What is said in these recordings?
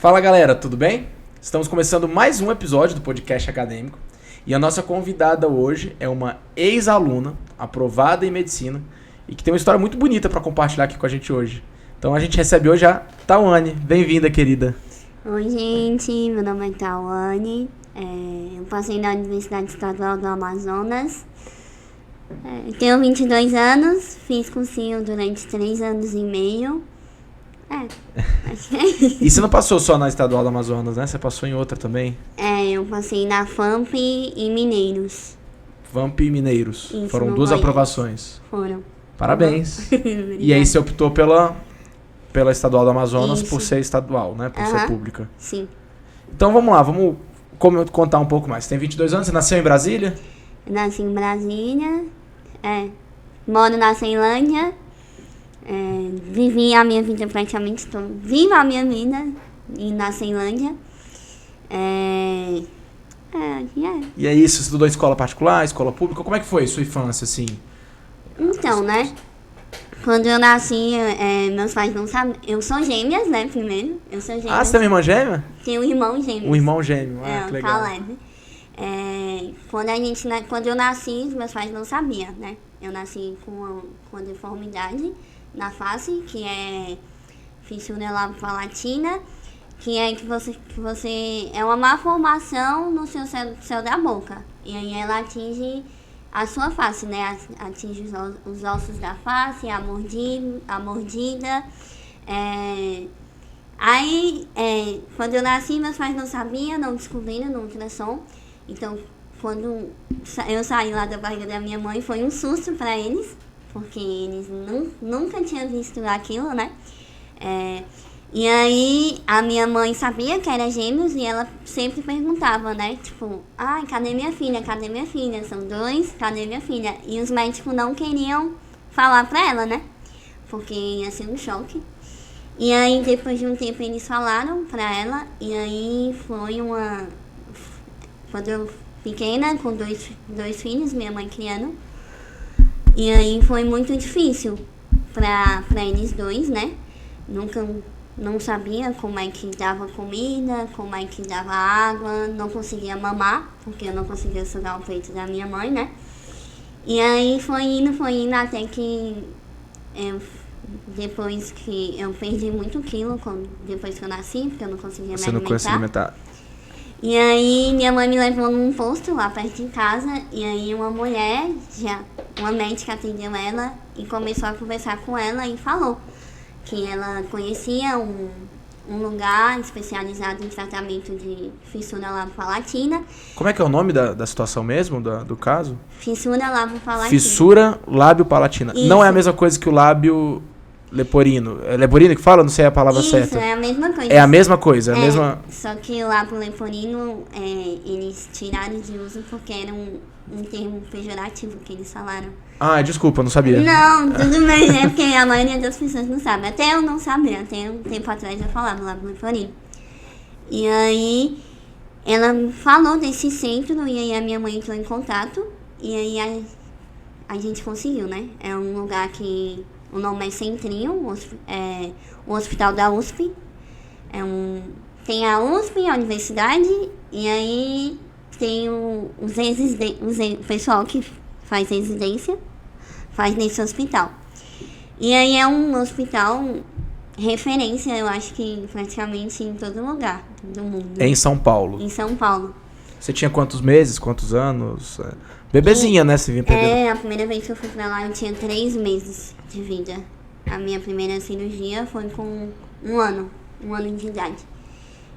Fala galera, tudo bem? Estamos começando mais um episódio do podcast acadêmico e a nossa convidada hoje é uma ex-aluna aprovada em medicina e que tem uma história muito bonita para compartilhar aqui com a gente hoje. Então a gente recebe hoje a Tawane. Bem-vinda, querida. Oi, gente. Meu nome é Tawane. Eu passei na Universidade Estadual do Amazonas. Tenho 22 anos. Fiz cursinho durante 3 anos e meio. Acho que é isso. E você não passou só na Estadual do Amazonas, né? Você passou em outra também? Eu passei na FAMP e Mineiros. FAMP e Mineiros. Isso, Foram no 2 Goiás. aprovações. Foram. Parabéns. Obrigada. E aí você optou pela Estadual do Amazonas Isso. por ser estadual, né? Por ser pública. Sim. Então vamos lá, vamos contar um pouco mais. Você tem 22 anos, você nasceu em Brasília? Eu nasci em Brasília. Moro na Ceilândia. Vivi a minha vida praticamente toda. Vivo a minha vida na Ceilândia. E é isso, você estudou em escola particular, escola pública? Como é que foi a sua infância, assim? Então, né? Quando eu nasci, meus pais não sabiam. Eu sou gêmeas, né? Primeiro. Eu sou gêmeas. Ah, você tem uma irmã gêmea? Tenho um irmão gêmeo. Um irmão gêmeo, que o legal. Caleb. Quando eu nasci, meus pais não sabiam, né? Eu nasci com deformidade na face, que é fissura labiopalatina, que é que você é uma malformação no seu céu da boca. E aí ela atinge a sua face, né? Atinge os ossos da face, a mordida. Quando eu nasci, meus pais não sabiam, não descobriram no ultrassom. Então, quando eu saí lá da barriga da minha mãe, foi um susto para eles, porque eles nunca tinham visto aquilo, né? E aí, a minha mãe sabia que era gêmeos e ela sempre perguntava, né? Tipo, cadê minha filha? Cadê minha filha? São 2, cadê minha filha? E os médicos não queriam falar pra ela, né? Porque ia ser um choque. E aí, depois de um tempo, eles falaram pra ela. E aí, foi quando eu pequena, com dois filhos, minha mãe criando. E aí, foi muito difícil pra eles dois, né? Não sabia como é que dava comida, como é que dava água, não conseguia mamar, porque eu não conseguia sugar o peito da minha mãe, né? E aí foi indo até que depois que eu perdi muito quilo, depois que eu nasci, porque eu não conseguia me alimentar. Você não conseguia alimentar. E aí minha mãe me levou num posto lá perto de casa, e aí uma médica atendeu ela e começou a conversar com ela e falou que ela conhecia um lugar especializado em tratamento de fissura labiopalatina. Como é que é o nome da situação mesmo, do caso? Fissura labiopalatina. Fissura labiopalatina. Isso. Não é a mesma coisa que o lábio leporino. É leporino que fala? Não sei a palavra certa. Isso, é a mesma coisa. É a mesma coisa, Só que o lábio leporino, eles tiraram de uso porque era um termo pejorativo que eles falaram. Desculpa, não sabia. Não, tudo bem, né? Porque a maioria das pessoas não sabe. Até eu não sabia, até um tempo atrás eu falava lábio leporino. E aí, ela falou desse centro e aí a minha mãe entrou em contato e aí a gente conseguiu, né? É um lugar que o nome é Centrinho, o hospital da USP. Tem a USP, a universidade, e aí tem o pessoal que faz residência, faz nesse hospital. E aí é um hospital referência, eu acho que praticamente em todo lugar do mundo. É em São Paulo? Em São Paulo. Você tinha quantos meses, quantos anos? Bebezinha, né? Você vinha perder. A primeira vez que eu fui pra lá eu tinha 3 meses de vida. A minha primeira cirurgia foi com 1 ano de idade.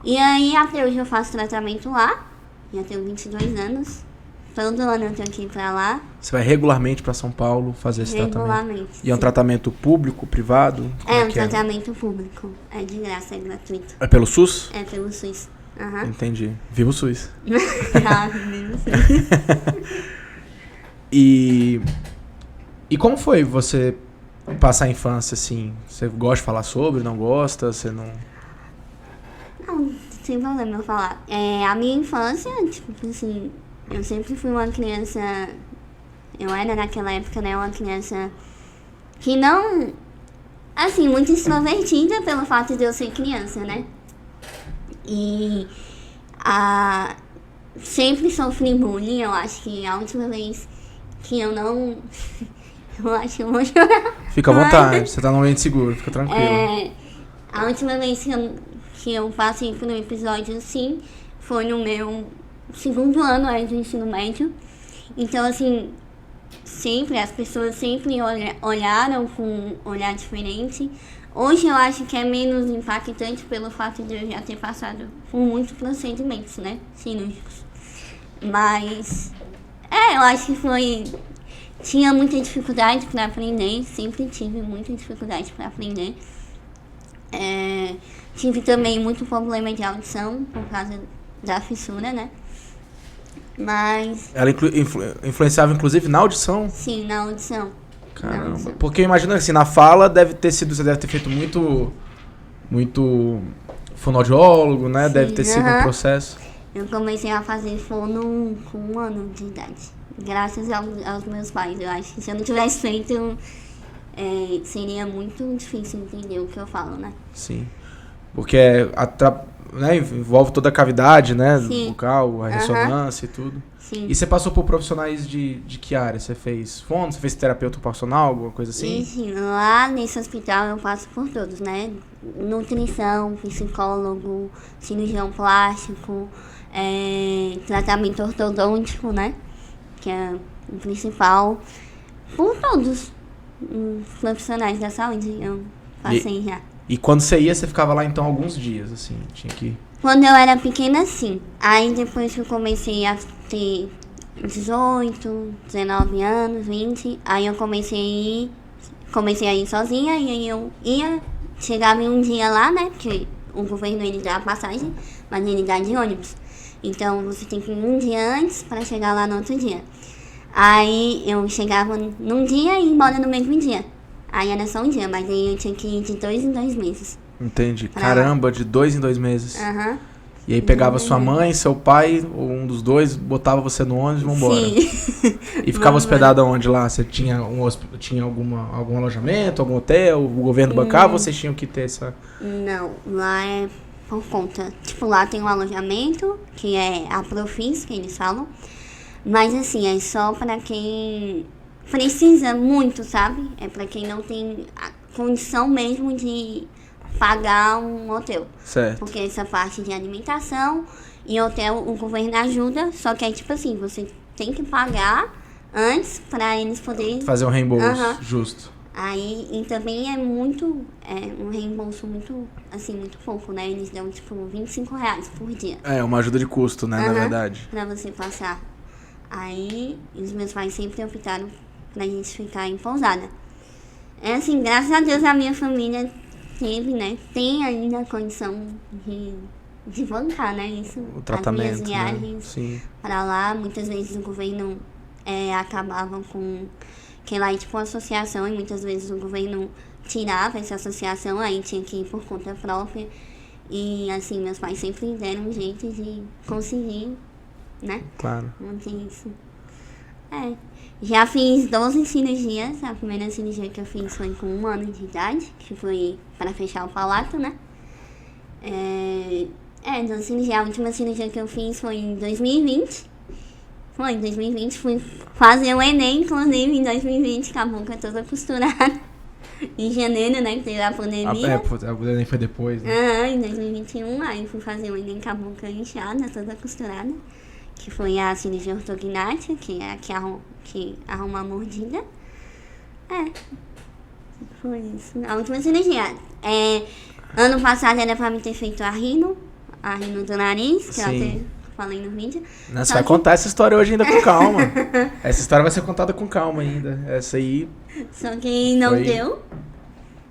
E aí até hoje eu faço tratamento lá, já tenho 22 anos. Todo ano eu tenho que ir pra lá. Você vai regularmente pra São Paulo fazer esse tratamento? E é um tratamento público, privado? Tratamento público. É de graça, é gratuito. É pelo SUS? É pelo SUS. Entendi. Viva o SUS. Viva o SUS. E como foi você passar a infância, assim? Você gosta de falar sobre, não gosta? Você não... Não, sem problema eu falar. A minha infância, tipo assim, eu sempre fui uma criança... Eu era naquela época, né, uma criança que não... Assim, muito extrovertida pelo fato de eu ser criança, né? E sempre sofri bullying. Eu acho que a última vez que eu não... eu acho que eu vou chorar. Fica à vontade, você tá num ambiente seguro, fica tranquila. A última vez que eu passei por um episódio assim foi no meu segundo ano do ensino médio. Então, assim, as pessoas sempre olharam com um olhar diferente. Hoje eu acho que é menos impactante pelo fato de eu já ter passado por muitos procedimentos, né, cirúrgicos. Mas, eu acho que tinha muita dificuldade para aprender, sempre tive muita dificuldade para aprender. Tive também muito problema de audição por causa da fissura, né? Mas... Ela influenciava inclusive na audição? Sim, na audição. Caramba. Porque imagina assim, na fala você deve ter feito muito fonoaudiólogo, né? Sim, deve ter sido um processo. Eu comecei a fazer fono com 1 ano de idade. Graças aos meus pais. Eu acho que se eu não tivesse feito, seria muito difícil entender o que eu falo, né? Sim. Porque né, envolve toda a cavidade, né? Sim. Vocal, a ressonância e tudo. Sim. E você passou por profissionais de que área? Você fez fono? Você fez terapeuta ocupacional, alguma coisa assim? Sim, lá nesse hospital eu passo por todos, né? Nutrição, psicólogo, cirurgião plástico, tratamento ortodôntico, né? Que é o principal. Por todos os profissionais da saúde eu passei já. E quando você ia, você ficava lá então alguns dias, assim, tinha que... Quando eu era pequena, sim. Aí depois que eu comecei a ter 18, 19 anos, 20, aí eu comecei a ir sozinha, e aí eu chegava em um dia lá, né, porque o governo ele dá a passagem, mas ele dá de ônibus. Então você tem que ir um dia antes para chegar lá no outro dia. Aí eu chegava num dia e ia embora no mesmo dia. Aí era só um dia, mas aí eu tinha que ir de 2 em 2 meses. Entendi. Caramba, de 2 em 2 meses. Aham. E aí pegava sua mãe, seu pai, ou um dos dois, botava você no ônibus e vambora. Sim. E ficava hospedada onde lá? Você tinha algum alojamento, algum hotel? O governo bancava ou vocês tinham que ter essa... Não, lá é por conta. Tipo, lá tem um alojamento, que é a Profis, que eles falam. Mas assim, é só pra quem precisa muito, sabe? É pra quem não tem a condição mesmo de pagar um hotel. Certo. Porque essa parte de alimentação e hotel o governo ajuda, só que é tipo assim, você tem que pagar antes pra eles poderem Fazer um reembolso justo. Aí, e também é um reembolso muito, assim, muito pouco, né? Eles dão, tipo, R$25 por dia. É, uma ajuda de custo, né, na verdade. Pra você passar. Aí, os meus pais sempre optaram pra gente ficar em pousada. É assim, graças a Deus a minha família teve, né? Tem ainda a condição de bancar, né? Isso. O tratamento, as minhas viagens, né? Sim. Pra lá, muitas vezes o governo acabava com... Que lá é tipo uma associação e muitas vezes o governo tirava essa associação, aí tinha que ir por conta própria. E assim, meus pais sempre deram um jeito de conseguir, né? Claro. Manter isso. Já fiz 12 cirurgias. A primeira cirurgia que eu fiz foi com 1 ano de idade, que foi para fechar o palato, né? 12 cirurgias. A última cirurgia que eu fiz foi em 2020. Foi em 2020, fui fazer o Enem, inclusive, em 2020, com a boca toda costurada. Em janeiro, né, que teve a pandemia. O Enem foi depois, né? Em 2021, aí fui fazer o Enem com a boca inchada, toda costurada. Que foi a cirurgia ortognática, que é a que arruma a mordida. Foi isso. A última cirurgia. Ano passado era pra me ter feito a rino do nariz, que eu até falei no vídeo. Não, você vai contar essa história hoje ainda com calma. Essa história vai ser contada com calma ainda. Essa aí... Só que não deu.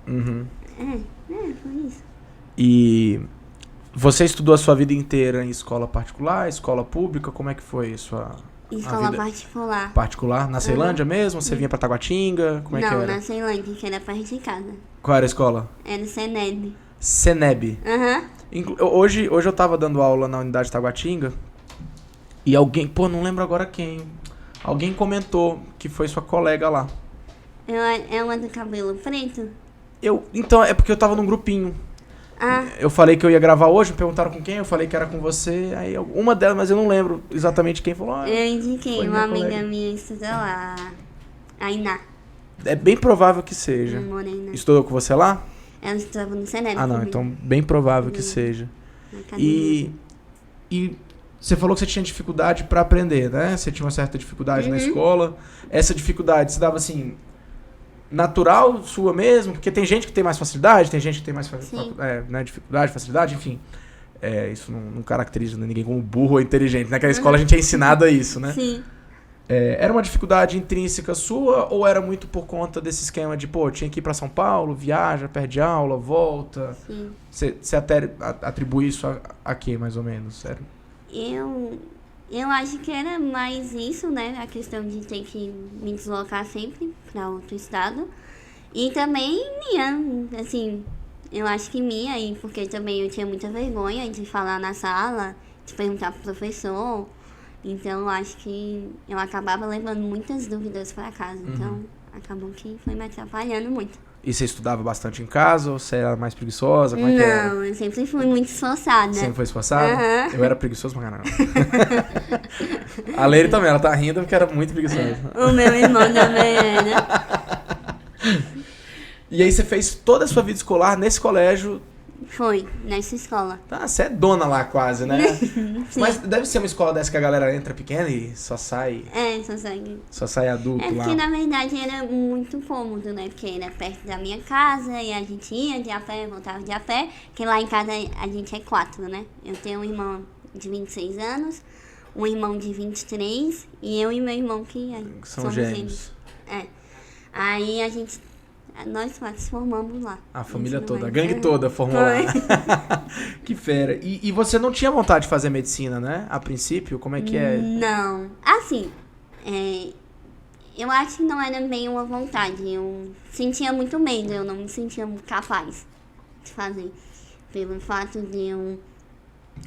Foi isso. E você estudou a sua vida inteira em escola particular, escola pública? Como é que foi a sua... Escola particular. Particular? Na Ceilândia mesmo? Você vinha pra Taguatinga? Como é que era? Não, na Ceilândia, que era perto de casa. Qual era a escola? Era o Seneb. Seneb. Hoje eu tava dando aula na unidade Taguatinga e alguém, não lembro agora quem, alguém comentou que foi sua colega lá. É uma do cabelo preto? Então, é porque eu tava num grupinho. Eu falei que eu ia gravar hoje, me perguntaram com quem, eu falei que era com você. Aí uma delas, mas eu não lembro exatamente quem falou. Eu indiquei uma amiga minha estudou lá, a Iná. É bem provável que seja. Morena. Estudou com você lá? Ela estudava no Seneb. Ah, não, então bem provável que seja. E você falou que você tinha dificuldade para aprender, né? Você tinha uma certa dificuldade na escola. Essa dificuldade se dava assim, natural sua mesmo? Porque tem gente que tem mais facilidade, tem gente que tem mais né, dificuldade, facilidade, enfim. Isso não caracteriza ninguém como burro ou inteligente. Naquela escola a gente é ensinado a isso, né? Sim. Era uma dificuldade intrínseca sua ou era muito por conta desse esquema de, pô, tinha que ir para São Paulo, viaja, perde aula, volta? Sim. Você até atribui isso a quê, mais ou menos? Sério? Eu acho que era mais isso, né? A questão de ter que me deslocar sempre para outro estado. E também minha, assim, eu acho que minha, e porque também eu tinha muita vergonha de falar na sala, de perguntar pro professor. Então eu acho que eu acabava levando muitas dúvidas para casa. Então acabou que foi me atrapalhando muito. E você estudava bastante em casa ou você era mais preguiçosa? Como é que era? Não, eu sempre fui muito esforçada. Sempre foi esforçada? Eu era preguiçoso pra caramba. A Leire também, ela tá rindo porque era muito preguiçosa. O meu irmão também era. E aí você fez toda a sua vida escolar nesse colégio? Foi, nessa escola. Tá, você é dona lá quase, né? Mas deve ser uma escola dessa que a galera entra pequena e só sai... Só sai adulto lá. Porque na verdade era muito cômodo, né? Porque era perto da minha casa e a gente ia de a pé, voltava de a pé. Porque lá em casa a gente é 4, né? Eu tenho um irmão de 26 anos, um irmão de 23 e eu e meu irmão que são gêmeos. Aí nós 4 formamos lá. A família toda, a gangue toda formou lá. Que fera. E você não tinha vontade de fazer medicina, né? A princípio, como é que é? Não. Assim, eu acho que não era bem uma vontade. Eu sentia muito medo, eu não me sentia capaz de fazer. Pelo fato de eu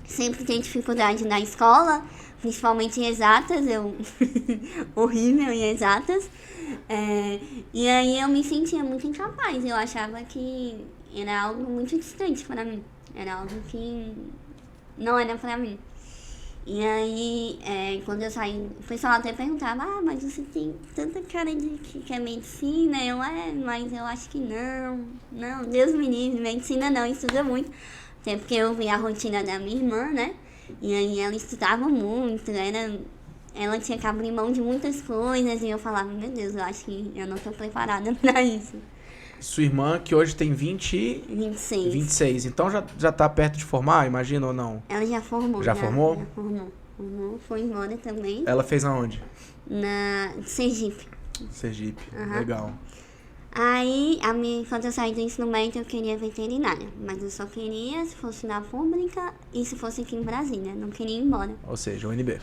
sempre ter dificuldade na escola, principalmente em exatas, eu horrível em exatas. E aí eu me sentia muito incapaz. Eu achava que era algo muito distante para mim. Era algo que não era para mim. E aí, quando eu saí, o pessoal até perguntava, mas você tem tanta cara de que é medicina? Mas eu acho que não. Não, Deus me livre, medicina não, estuda muito. Até porque eu vi a rotina da minha irmã, né? E aí ela estudava muito, ela tinha que abrir mão de muitas coisas. E eu falava, meu Deus, eu acho que eu não tô preparada pra isso. Sua irmã, que hoje tem 26. Então já tá perto de formar, imagina, ou não? Ela já formou. Já formou? Já formou. Foi embora também. Ela fez aonde? Na Sergipe. Legal. Aí, quando eu saí do ensino médio, eu queria veterinária. Mas eu só queria se fosse na pública e se fosse aqui em Brasília. Não queria ir embora. Ou seja, UNB.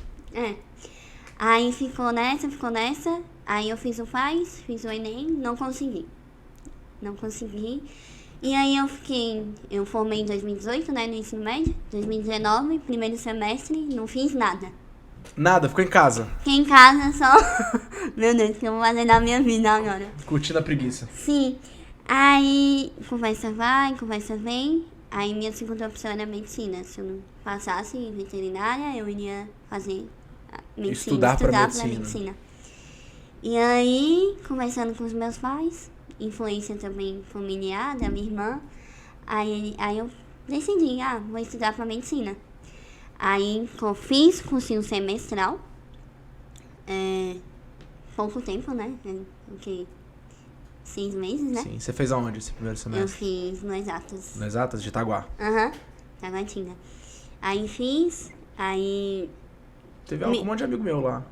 Aí ficou nessa. Aí eu fiz o FAS, fiz o Enem, não consegui. E aí eu formei em 2018, né, no ensino médio. 2019, primeiro semestre, não fiz nada. Nada? Ficou em casa? Fiquei em casa só. Meu Deus, o que eu vou fazer na minha vida agora? Curtindo a preguiça. Sim. Aí, conversa vai, conversa vem. Aí minha segunda opção era medicina. Se eu não passasse em veterinária, eu iria fazer medicina. Estudar pra medicina. E aí, conversando com os meus pais, influência também familiar da minha irmã, aí eu decidi, vou estudar pra medicina. Aí eu fiz cursinho semestral, pouco tempo, né? Porque 6 meses, né? Sim, você fez aonde esse primeiro semestre? Eu fiz no Exatas. No Exatas de Itaguá? Taguatinga. Aí fiz, Teve aula com um monte de amigo meu lá.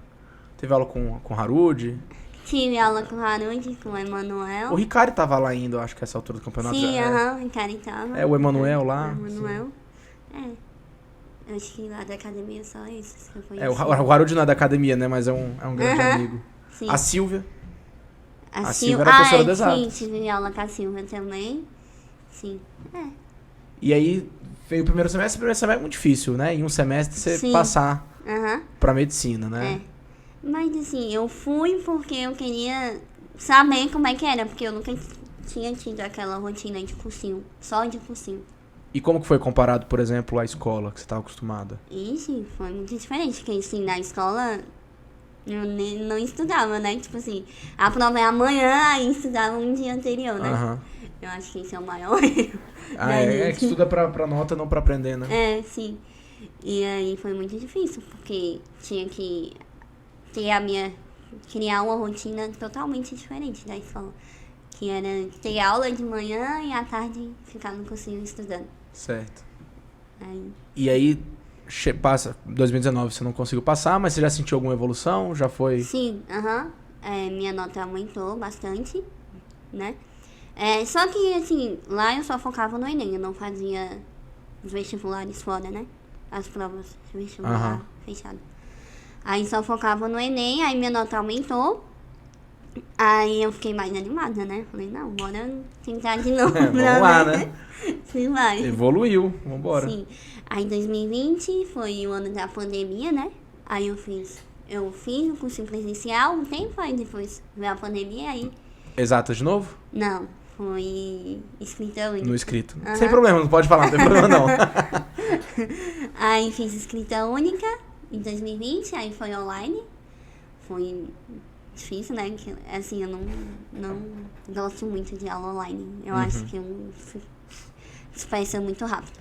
Teve aula com o Harudi. Tive aula com o Harudi, com o Emanuel. O Ricari tava lá ainda, eu acho que essa altura do campeonato. Sim, o Ricari tava. O Emanuel lá. O Emanuel. Eu acho que lá da academia só esses que eu conheci. O Harudi não é da academia, né? Mas é um grande amigo. Sim. A Silvia. A Silvia era professora de exatas. Sim, tive aula com a Silvia também. Sim. E aí veio o primeiro semestre é muito difícil, né? Em um semestre você passar pra medicina, né? Mas assim, eu fui porque eu queria saber como é que era, porque eu nunca tinha tido aquela rotina de cursinho, só de cursinho. E como que foi comparado, por exemplo, à escola que você estava acostumada? Ixi, foi muito diferente, porque assim, na escola eu nem, não estudava, né? Tipo assim, a prova é amanhã, aí estudava um dia anterior, né? Aham. Eu acho que esse é o maior erro Ah, da é que gente. estuda pra nota, não pra aprender, né? É, sim. E aí foi muito difícil, porque tinha que ter a minha... criar uma rotina totalmente diferente da escola. Que era ter aula de manhã e à tarde ficar no cursinho estudando. Certo. Aí, E aí, passa, 2019 você não conseguiu passar, mas você já sentiu alguma evolução? Já foi? sim, aham. Minha nota aumentou bastante, né? Só que, assim, lá eu só focava no Enem, eu não fazia os vestibulares fora, né? As provas de vestibular Aham. fechado. Aí só focava no Enem, aí minha nota aumentou. Aí eu fiquei mais animada, né? Falei, não, bora tentar de novo. Vamos lá, né? Sim, vai. Evoluiu, vambora. Sim. Aí 2020 foi o ano da pandemia, né? Aí eu fiz o curso presencial um tempo, aí depois veio a pandemia, aí... Exatas de novo? Não, foi escrita única. No escrito. Aham. Sem problema, não pode falar, não tem problema não. Aí fiz escrita única em 2020, aí foi online. Foi difícil, né? Que, assim, eu não gosto muito de aula online. Eu acho que eu disperso muito rápido.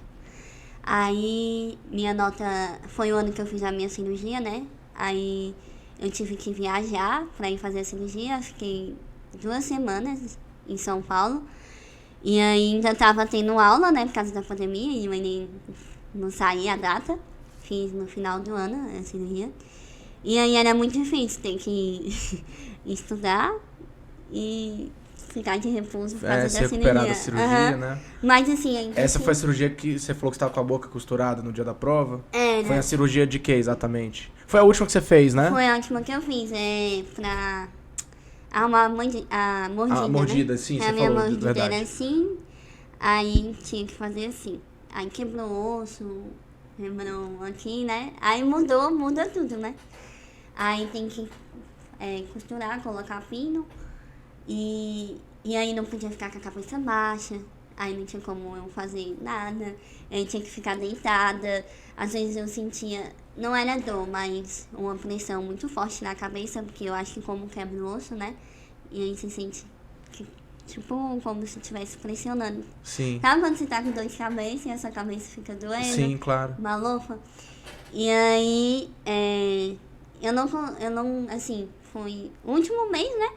Aí minha nota... Foi o ano que eu fiz a minha cirurgia, né? Aí eu tive que viajar pra ir fazer a cirurgia. Fiquei 2 semanas em São Paulo. E ainda tava tendo aula, né? Por causa da pandemia. E eu ainda não saía a data. Fiz no final do ano a cirurgia. E aí era muito difícil ter que estudar e ficar de repouso por causa Se da recuperar cirurgia. da cirurgia, Aham. né? Mas assim, ainda Essa assim, foi a cirurgia que você falou que você estava com a boca costurada no dia da prova? Era. Foi a cirurgia de quê, exatamente? Foi a última que você fez, né? Foi a última que eu fiz, pra arrumar a mordida, A mordida, né? sim, A você minha falou, de mordida verdade. era assim, aí tinha que fazer assim. Aí quebrou o osso, quebrou aqui, né? Aí muda tudo, né? Aí tem que costurar, colocar pino. E aí não podia ficar com a cabeça baixa. Aí não tinha como eu fazer nada. Eu tinha que ficar deitada. Às vezes eu sentia, não era dor, mas uma pressão muito forte na cabeça, porque eu acho que como quebra o osso, né? E aí você sente que, tipo, como se estivesse pressionando. Sim. Sabe quando você tá com dor de cabeça e essa cabeça fica doendo? Sim, claro. Malofa. E aí, eu não, assim, foi o último mês, né?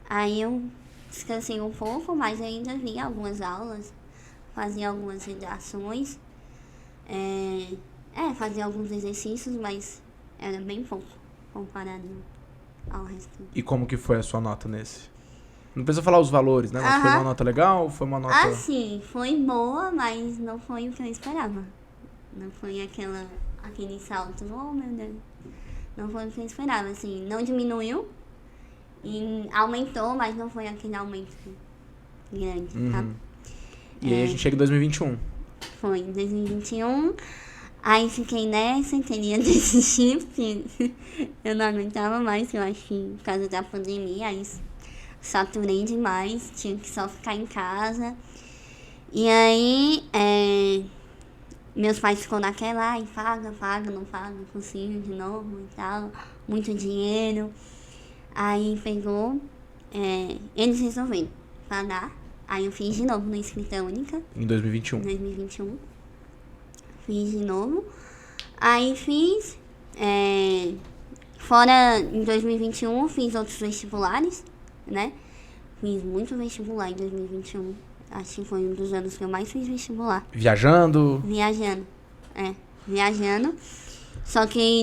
Aí eu descansei um pouco, mas eu ainda via algumas aulas, fazia algumas redações, fazia alguns exercícios, mas era bem pouco comparado ao resto. E como que foi a sua nota nesse? Não precisa falar os valores, né? Mas foi uma nota legal ou foi uma nota... Assim, foi boa, mas não foi o que eu esperava. Não foi aquele salto, oh meu Deus. Não foi o que eu esperava, assim, não diminuiu e aumentou, mas não foi aquele aumento grande, tá? E aí a gente chega em 2021. Foi em 2021, aí fiquei nessa, queria desistir, porque eu não aguentava mais, eu acho que por causa da pandemia, aí saturei demais, tinha que só ficar em casa. E aí, meus pais ficou naquela, ai, paga, não paga, consigo de novo e tal, muito dinheiro. Aí pegou, eles resolveram pagar, aí eu fiz de novo na escrita única. Em 2021. Em 2021. Fiz de novo. Aí fiz, fora em 2021, fiz outros vestibulares, né? Fiz muito vestibular em 2021. Acho que foi um dos anos que eu mais fiz vestibular. Viajando? Viajando. Viajando. Só que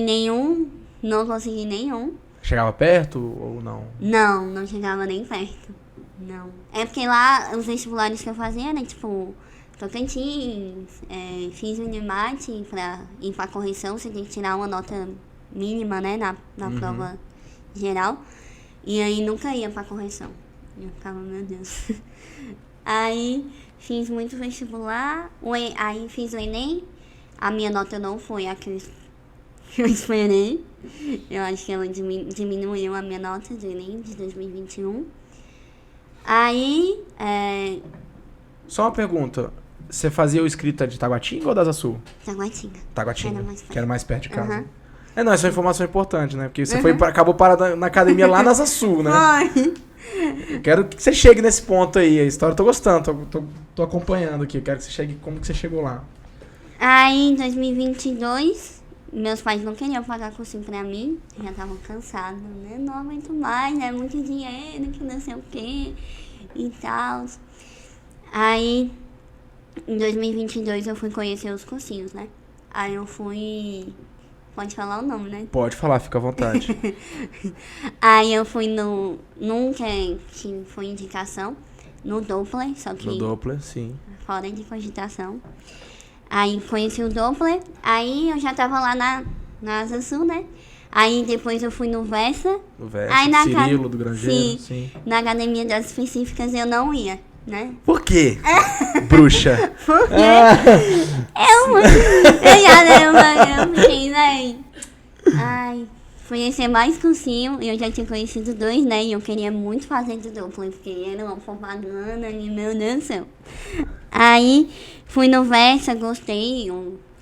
não consegui nenhum. Chegava perto ou não? Não chegava nem perto. Não. É porque lá os vestibulares que eu fazia, né, tipo, Tocantins, fiz o Unicamp pra ir pra correção, você tem que tirar uma nota mínima, né, na prova geral. E aí nunca ia pra correção. Eu ficava, meu Deus. Aí fiz muito vestibular, aí fiz o Enem, a minha nota não foi a que eu esperei. Eu acho que ela diminuiu a minha nota do Enem de 2021. Aí, Só uma pergunta. você fazia o escrita de Taguatinga ou da Asa Sul? Taguatinga. Taguatinga, que era mais perto de casa. Uhum. Não, essa é uma informação importante, né? Porque você acabou parado na academia lá na Asa Sul, né? Foi. Quero que você chegue nesse ponto aí. A história eu tô gostando, tô acompanhando aqui. Eu quero que você chegue. Como que você chegou lá? Aí, em 2022, meus pais não queriam pagar cursinho pra mim. Já estavam cansados, né? Não aguento mais, é muito dinheiro, que não sei o quê e tal. Aí, em 2022, eu fui conhecer os cursinhos, né? Aí eu fui... Pode falar o nome, né? Pode falar, fica à vontade. Aí eu fui num que foi indicação, no Doppler, só que No Doppler, sim. fora de cogitação. Aí conheci o Doppler, aí eu já tava lá na Asa Sul, né? Aí depois eu fui no Versa. No Versa, Aí na Cirilo, do Grangeiro, sim. Na academia das específicas eu não ia, né? Por quê? Bruxa. Porque eu fiquei, né? Ai, conhecer mais cursinho, eu já tinha conhecido 2, né? E eu queria muito fazer do Doppler, porque era uma propaganda e meu Deus do céu. Aí fui no Versa, gostei.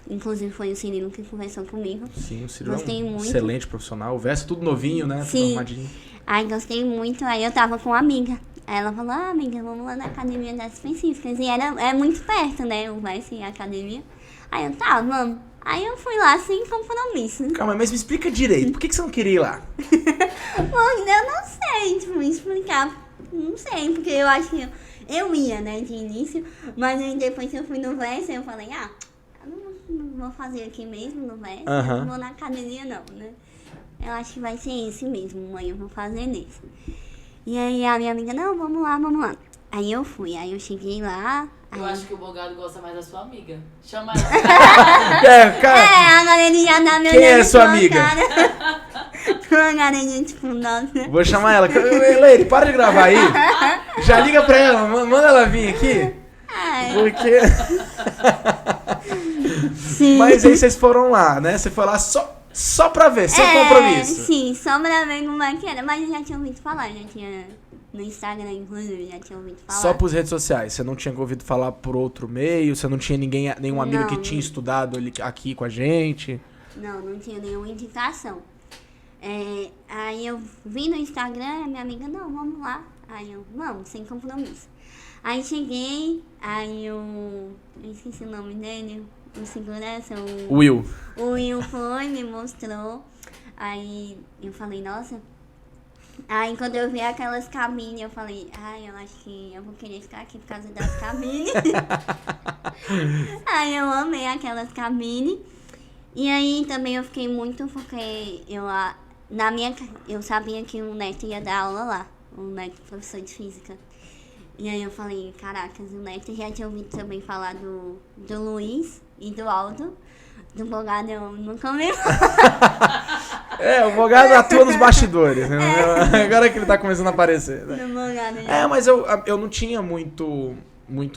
Inclusive foi o Cirilo que conversou comigo. Sim, o Cirilo gostei é um muito. excelente profissional. O Versa tudo novinho, né? Tudo Sim. arrumadinho. Aí gostei muito, aí eu tava com uma amiga. Aí ela falou, amiga, vamos lá na academia das específicas. E é muito perto, né, o Versa e a academia. Aí eu, tá, vamos. Aí eu fui lá sem compromisso. Calma, mas me explica direito. Por que você não queria ir lá? Bom, eu não sei, tipo, explicar. Não sei, porque eu acho que eu ia, né, de início. Mas aí depois que eu fui no Versa, eu falei, eu não vou fazer aqui mesmo no Versa. Eu não vou na academia não, né. Eu acho que vai ser esse mesmo, mãe, eu vou fazer nesse. E aí a minha amiga, não, vamos lá. Aí eu fui, aí eu cheguei lá. Eu aí... acho que o Bogado gosta mais da sua amiga. Chama ela. Agora ele já dá meu Quem é sua amiga? Agora ele, tipo, nossa. Vou chamar ela. Leire, para de gravar aí. Já liga pra ela, manda ela vir aqui. Porque... Sim. Mas aí vocês foram lá, né? Você foi lá só pra ver, sem compromisso. Sim, só pra ver como é que era. Mas eu já tinha ouvido falar, já tinha... No Instagram, inclusive, já tinha ouvido falar. Só pros redes sociais? Você não tinha ouvido falar por outro meio? Você não tinha nenhum amigo que tinha estudado aqui com a gente? Não tinha nenhuma indicação. Aí eu vi no Instagram, a minha amiga, não, vamos lá. Aí eu, vamos, sem compromisso. Aí cheguei, aí eu esqueci o nome dele, o segurança, o Will. O Will foi, me mostrou. Aí eu falei, nossa. Aí quando eu vi aquelas cabines, eu falei, eu acho que eu vou querer ficar aqui por causa das cabines. Aí eu amei aquelas cabines. E aí também eu fiquei muito porque eu sabia que o Neto ia dar aula lá. O Neto, professor de física. E aí eu falei, caracas, o Neto já tinha ouvido também falar do Luiz e do Aldo. Do Bogado eu nunca me o Bogado atua nos bastidores, né? Agora que ele tá começando a aparecer. Né? Do Bogado, mas eu não tinha muito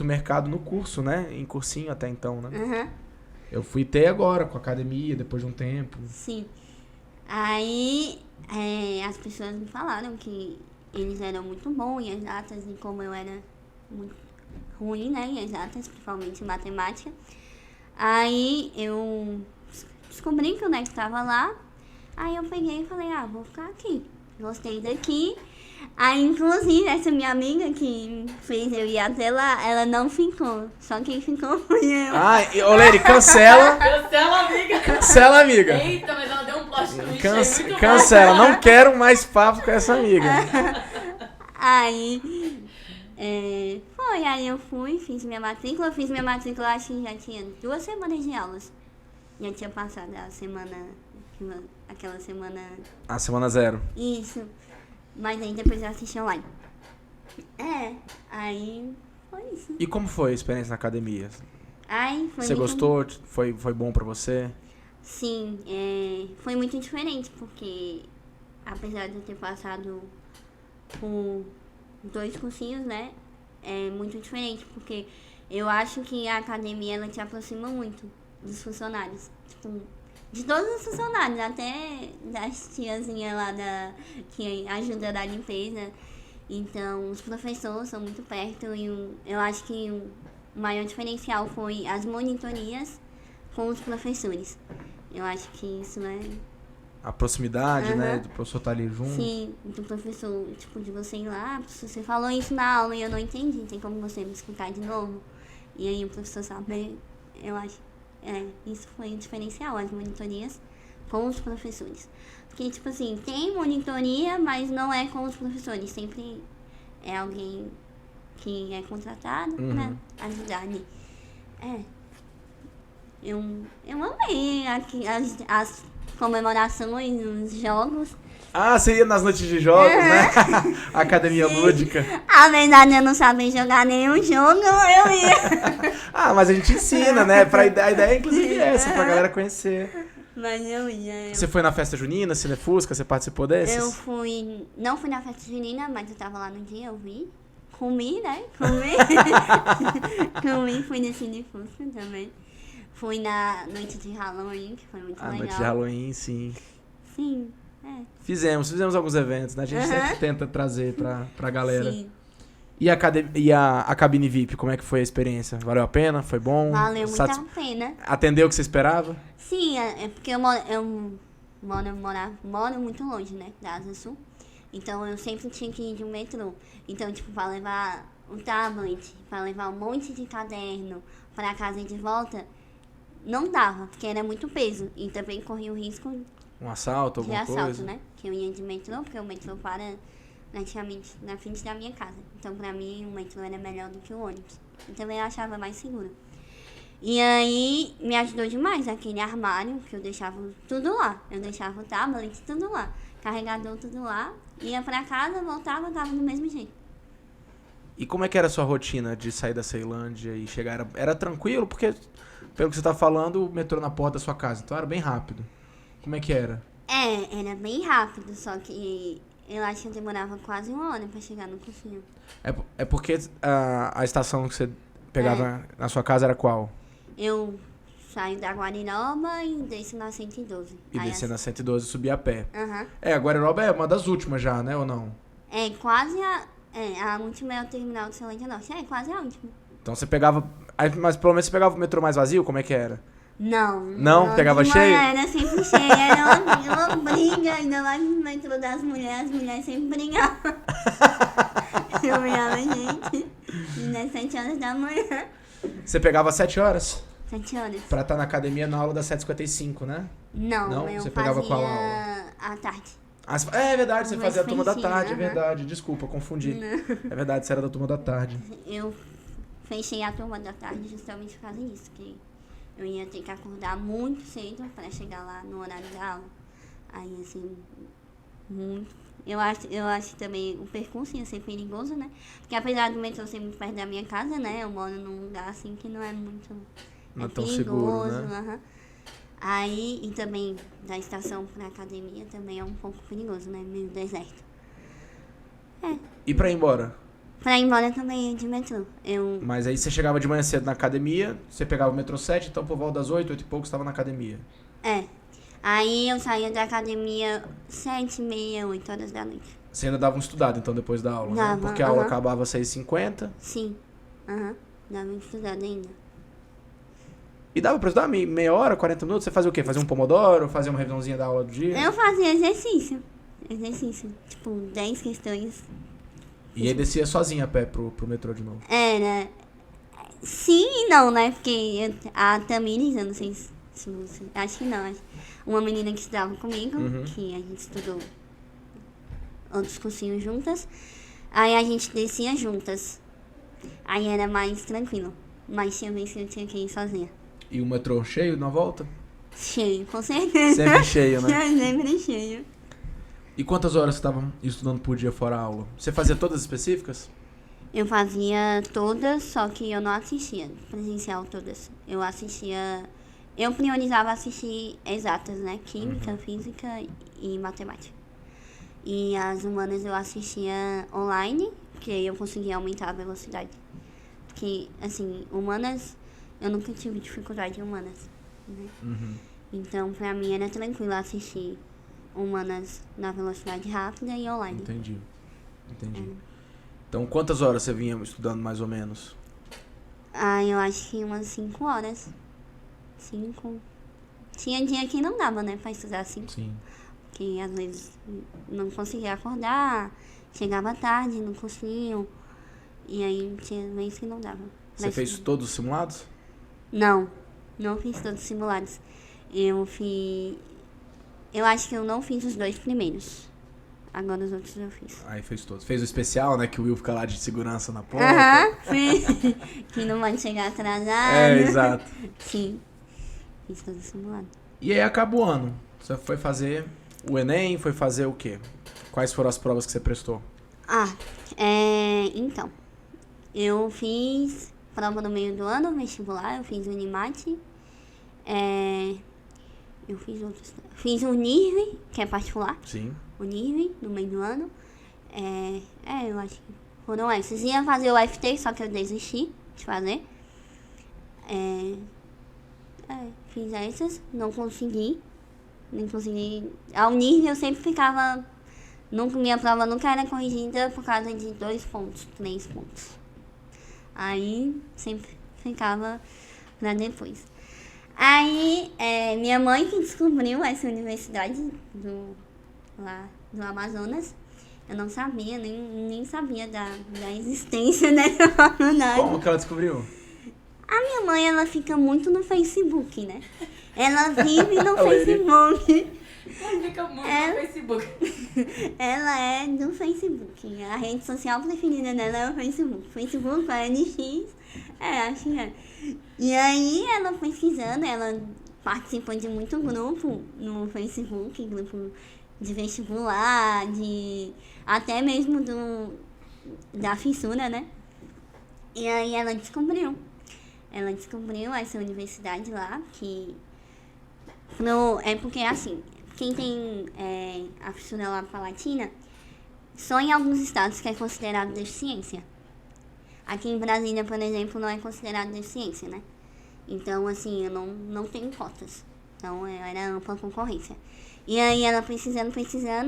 mercado no curso, né? Em cursinho até então, né? Uhum. Eu fui ter agora com a academia, depois de um tempo. Sim. Aí as pessoas me falaram que eles eram muito bons em exatas e como eu era muito ruim, né? Em exatas, principalmente em matemática. Aí eu descobri que o Neto estava lá. Aí eu peguei e falei, vou ficar aqui. Gostei daqui. Aí, inclusive, essa minha amiga que fez eu ir até lá, ela não ficou. Só quem ficou foi eu. Leire, cancela. Cancela, amiga. Cancela, amiga. Eita, mas ela deu um plot twist muito cancela, não quero mais papo com essa amiga. Aí... aí eu fui, fiz minha matrícula, acho que já tinha 2 semanas de aulas. Já tinha passado aquela semana... A semana 0. Isso, mas aí depois eu assisti online. Aí foi isso. E como foi a experiência na academia? Foi você muito... gostou? Foi bom pra você? Sim, foi muito diferente, porque apesar de eu ter passado por 2 cursinhos, né? É muito diferente, porque eu acho que a academia, ela te aproxima muito dos funcionários. Tipo, de todos os funcionários, até das tiazinhas lá que ajuda da limpeza. Então, os professores são muito perto e eu acho que o maior diferencial foi as monitorias com os professores. Eu acho que isso é... A proximidade, né? Do professor estar ali junto. Sim, do professor, tipo, de você ir lá, você falou isso na aula e eu não entendi, tem como você me explicar de novo? E aí o professor sabe, eu acho, isso foi o diferencial, as monitorias com os professores. Porque, tipo assim, tem monitoria, mas não é com os professores, sempre é alguém que é contratado pra ajudar ali. Eu amei aqui as comemorações, os jogos. Ah, você ia nas noites de jogos, né? Academia lúdica. Apesar de eu não saber jogar nenhum jogo, eu ia. Ah, mas a gente ensina, né? A ideia, inclusive, é essa, pra galera conhecer. Mas eu ia. Você foi na festa junina, Cinefusca, você participou desses? Eu fui. Não fui na festa junina, mas eu tava lá no dia, eu vi. Comi, né? Comi, fui no Cinefusca também. Fui na noite de Halloween, que foi muito legal. Noite de Halloween, sim. Sim, Fizemos alguns eventos, né? A gente sempre tenta trazer pra galera. Sim. E a cabine VIP, como é que foi a experiência? Valeu a pena? Foi bom? Valeu muito a pena. Atendeu o que você esperava? Sim, é porque eu moro muito longe, né, da Asa Sul. Então eu sempre tinha que ir de um metrô. Então, tipo, pra levar um tablet, pra levar um monte de caderno pra casa e de volta, não dava, porque era muito peso. E também corria o risco Um assalto, de alguma assalto, coisa? né? Que eu ia de metrô, porque o metrô para praticamente na frente da minha casa. Então, pra mim, o metrô era melhor do que o ônibus. Eu também achava mais seguro. E aí, me ajudou demais aquele armário, que eu deixava tudo lá. Eu deixava o tablet, tudo lá. Carregador, tudo lá. Ia pra casa, voltava, tava do mesmo jeito. E como é que era a sua rotina de sair da Ceilândia e chegar? Era tranquilo? Porque, pelo que você tá falando, o metrô na porta da sua casa. Então era bem rápido. Como é que era? Era bem rápido, só que eu acho que eu demorava quase 1 hora pra chegar no cursinho. É porque a estação que você pegava na sua casa era qual? Eu saio da Guariroba e desço na 112. E descer na 112 e subir a pé. Aham. A Guariroba é uma das últimas já, né? Ou não? É quase a última é o terminal de Ceilândia Norte. É quase a última. Então você pegava... Mas pelo menos você pegava o metrô mais vazio? Como é que era? Não. Não? Pegava de cheio? manhã era sempre cheio. Era uma briga, ainda mais no metrô das mulheres. As mulheres sempre brigavam. Eu olhava, gente, às 7 horas da manhã. Você pegava às 7 horas? 7 horas. Pra estar na academia na aula das 7h55, né? Não, Você eu pegava fazia qual aula? à tarde. É verdade, você Uma fazia a turma da diferencinha, tarde, é verdade. Desculpa, confundi. É verdade, você era da turma da tarde. Eu fechei a turma da tarde justamente por causa disso, que eu ia ter que acordar muito cedo para chegar lá no horário da aula. Aí, assim, muito. Eu acho também o percurso ia ser perigoso, né? Porque apesar do metrô ser muito perto da minha casa, né? Eu moro num lugar assim que não é muito... Não é tão perigoso, seguro, né? aham. Aí, e também da estação pra academia também é um pouco perigoso, né? Meio deserto. E pra ir embora? Pra ir embora também é de metrô. Mas aí você chegava de manhã cedo na academia, você pegava o metrô 7, então por volta das 8 e pouco você estava na academia. Aí eu saía da academia 7h30, 8 horas da noite. Você ainda dava um estudado, então, depois da aula, né? Dava, Porque a aula acabava às 6h50. Sim, dava um estudado ainda. E dava pra estudar meia hora, 40 minutos? Você fazia o quê? Fazia um pomodoro? Fazia uma revisãozinha da aula do dia? Eu fazia exercício. Tipo, 10 questões. E aí descia sozinha a pé pro metrô de novo? Era... Sim e não, né? Porque a Tamires, eu não sei se você... Acho que não. Uma menina que estudava comigo, que a gente estudou outros cursinhos juntas. Aí a gente descia juntas. Aí era mais tranquilo. Mas tinha vezes que eu tinha que ir sozinha. E o metrô cheio na volta? Cheio, com certeza. Sempre cheio, né? Sempre cheio. E quantas horas você estava estudando por dia fora a aula? Você fazia todas específicas? Eu fazia todas, só que eu não assistia presencial todas. Eu priorizava assistir exatas, né? Química, física e matemática. E as humanas eu assistia online, que aí eu conseguia aumentar a velocidade. Porque, assim, humanas, eu nunca tive dificuldade em humanas, né? Então, pra mim era tranquilo assistir humanas na velocidade rápida e online. Entendi. Então, quantas horas você vinha estudando mais ou menos? Eu acho que umas 5 horas. 5. Tinha dia que não dava, né, pra estudar assim. Sim. Que às vezes não conseguia acordar, chegava tarde no cursinho. E aí tinha vezes que não dava. Você fez todos os simulados? Não fiz todos os simulados. Eu acho que eu não fiz os 2 primeiros. Agora os outros eu fiz. Aí fez todos. Fez o especial, né? Que o Will fica lá de segurança na porta. Fiz. Que não vai chegar atrasado. Exato. Sim. Fiz todo simulado. E aí acaba o ano. Você foi fazer o Enem, foi fazer o quê? Quais foram as provas que você prestou? Então. Eu fiz prova no meio do ano, vestibular, eu fiz o Unimate. Eu fiz outros. Fiz o NIRV, que é particular. Sim. O NIRV, no meio do ano. Eu acho que foram esses. Ia fazer o FT, só que eu desisti de fazer. Fiz essas, não consegui. Nem consegui. Ao NIRV eu sempre ficava. Minha prova nunca era corrigida por causa de 2 pontos, 3 pontos. Aí sempre ficava pra depois. Aí, minha mãe que descobriu essa universidade lá do Amazonas. Eu não sabia, nem sabia da existência dessa faculdade. Como que ela descobriu? A minha mãe, ela fica muito no Facebook, né? Ela vive no Facebook. Ela fica muito no Facebook. Ela é do Facebook. A rede social preferida dela é o Facebook. Facebook, a NX, acho que é. E aí, ela pesquisando, ela participou de muito grupo no Facebook, grupo de vestibular, até mesmo da fissura, né? E aí ela descobriu. Ela descobriu essa universidade lá, que é porque assim, quem tem a fissura lá palatina, só em alguns estados que é considerado deficiência. Aqui em Brasília, por exemplo, não é considerado deficiência, né? Então, assim, eu não tenho cotas. Então, era ampla concorrência. E aí, ela precisando,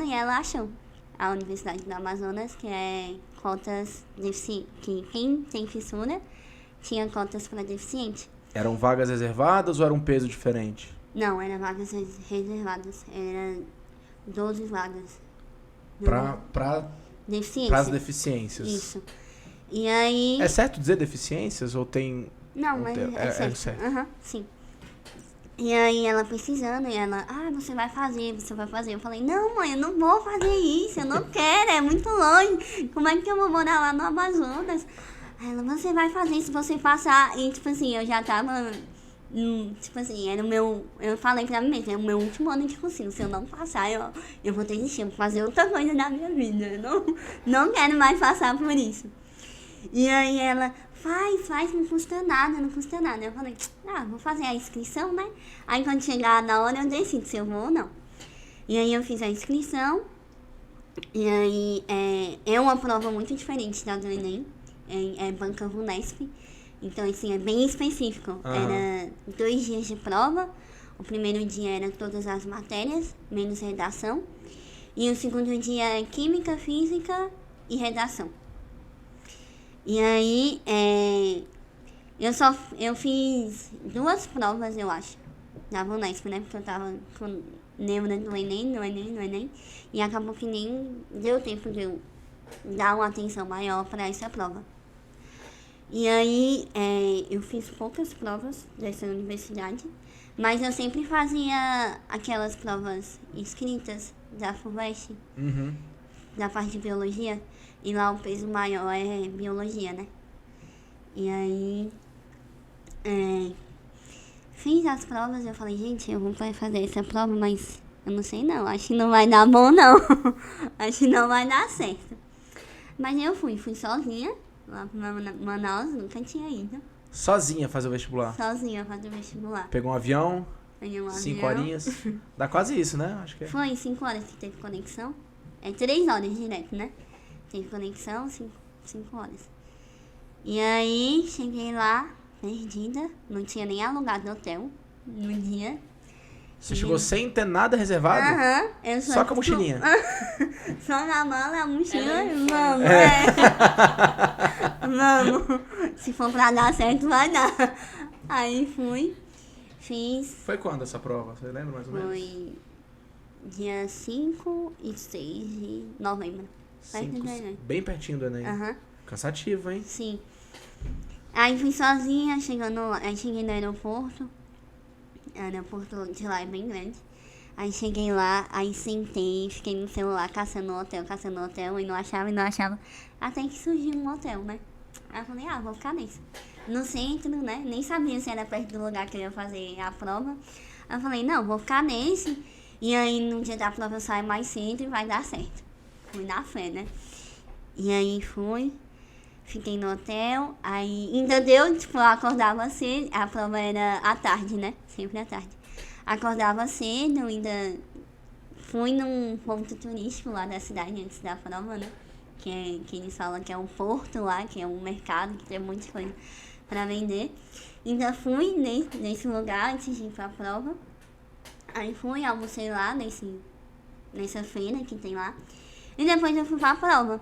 e ela achou a Universidade do Amazonas, que é cotas deficientes. Que quem tem fissura tinha cotas para deficiente. Eram vagas reservadas ou era um peso diferente? Não, eram vagas reservadas. Era 12 vagas. Para as deficiências. Isso. E aí... É certo dizer deficiências ou tem... Não, mas é certo. Sim. E aí ela precisando, e ela, você vai fazer. Eu falei, não, mãe, eu não vou fazer isso, eu não quero, é muito longe. Como é que eu vou morar lá no Amazonas? Aí ela, você vai fazer se você passar. E tipo assim, eu já tava, tipo assim, era o meu, eu falei pra mim mesmo, é o meu último ano de cursinho. Se eu não passar, eu vou desistir, eu vou fazer outra coisa na minha vida. Eu não quero mais passar por isso. E aí ela, faz, não custa nada. Eu falei, vou fazer a inscrição, né? Aí quando chegar na hora eu decido se eu vou ou não. E aí eu fiz a inscrição. E aí é uma prova muito diferente da do Enem. É banca VUNESP. Então, assim, é bem específico. Era 2 dias de prova. O primeiro dia era todas as matérias, menos redação. E o segundo dia é química, física e redação. E aí, eu fiz 2 provas, eu acho, da VUNESP, né? Porque eu tava com neura no Enem. E acabou que nem deu tempo de eu dar uma atenção maior para essa prova. E aí, eu fiz poucas provas dessa universidade, mas eu sempre fazia aquelas provas escritas da FUVEST, da parte de biologia. E lá o peso maior é biologia, né? E aí, fiz as provas, eu falei, gente, eu vou fazer essa prova, mas eu não sei não, acho que não vai dar bom não. Acho que não vai dar certo. Mas eu fui sozinha, lá pra Manaus, nunca tinha ido. Sozinha fazer o vestibular? Sozinha fazer o vestibular. Pegou um avião? Peguei um 5 avião. horinhas? Dá quase isso, né? Acho que é. Foi 5 horas que teve conexão. 3 horas direto, né? Teve conexão, 5 horas. E aí, cheguei lá, perdida. Não tinha nem alugado hotel no dia. Você chegou sem ter nada reservado? Aham. Eu Só com a mochilinha? Só na mala, a mochila Ela e foi. vamos. Vamos. Se for pra dar certo, vai dar. Aí fui, fiz. Foi quando essa prova? Você lembra mais ou menos? Foi dia 5 e 6 de novembro. Perto do Enem. Bem pertinho do Enem. Aham. Cansativo, hein? Sim. Aí fui sozinha, aí cheguei no aeroporto. O aeroporto de lá é bem grande. Aí cheguei lá, aí sentei, fiquei no celular caçando hotel, e não achava. Até que surgiu um hotel, né? Aí eu falei, vou ficar nesse. No centro, né? Nem sabia se era perto do lugar que eu ia fazer a prova. Aí eu falei, não, vou ficar nesse. E aí no dia da prova eu saio mais cedo e vai dar certo. Fui na fé, né? E aí fui. Fiquei no hotel, aí ainda deu, tipo, eu acordava cedo, a prova era à tarde, né? Sempre à tarde. Acordava cedo, ainda fui num ponto turístico lá da cidade antes da prova, né? Que eles falam que é um porto lá, que é um mercado, que tem muita coisa pra vender. Ainda fui nesse lugar antes de ir pra prova. Aí fui, almocei lá nessa feira que tem lá. E depois eu fui pra prova.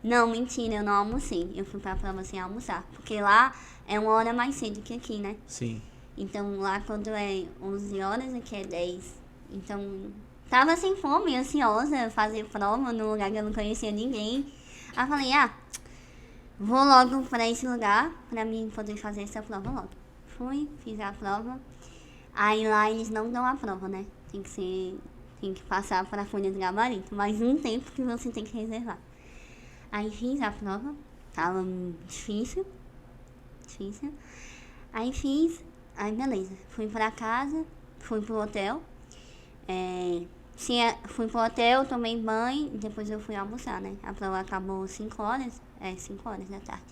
Não, mentira, eu não almocei. Eu fui pra prova sem almoçar. Porque lá é 1 hora mais cedo que aqui, né? Sim. Então lá quando é 11 horas, aqui é 10. Então, tava sem fome, ansiosa, fazer prova num lugar que eu não conhecia ninguém. Aí falei, vou logo pra esse lugar, pra mim poder fazer essa prova logo. Fui, fiz a prova. Aí lá eles não dão a prova, né? Tem que passar para a folha de gabarito, mais um tempo que você tem que reservar. Aí fiz a prova, tava difícil. Aí fiz, aí beleza. Fui pra casa, fui pro hotel. Fui pro hotel, tomei banho, depois eu fui almoçar, né? A prova acabou 5 horas, 5 horas da tarde.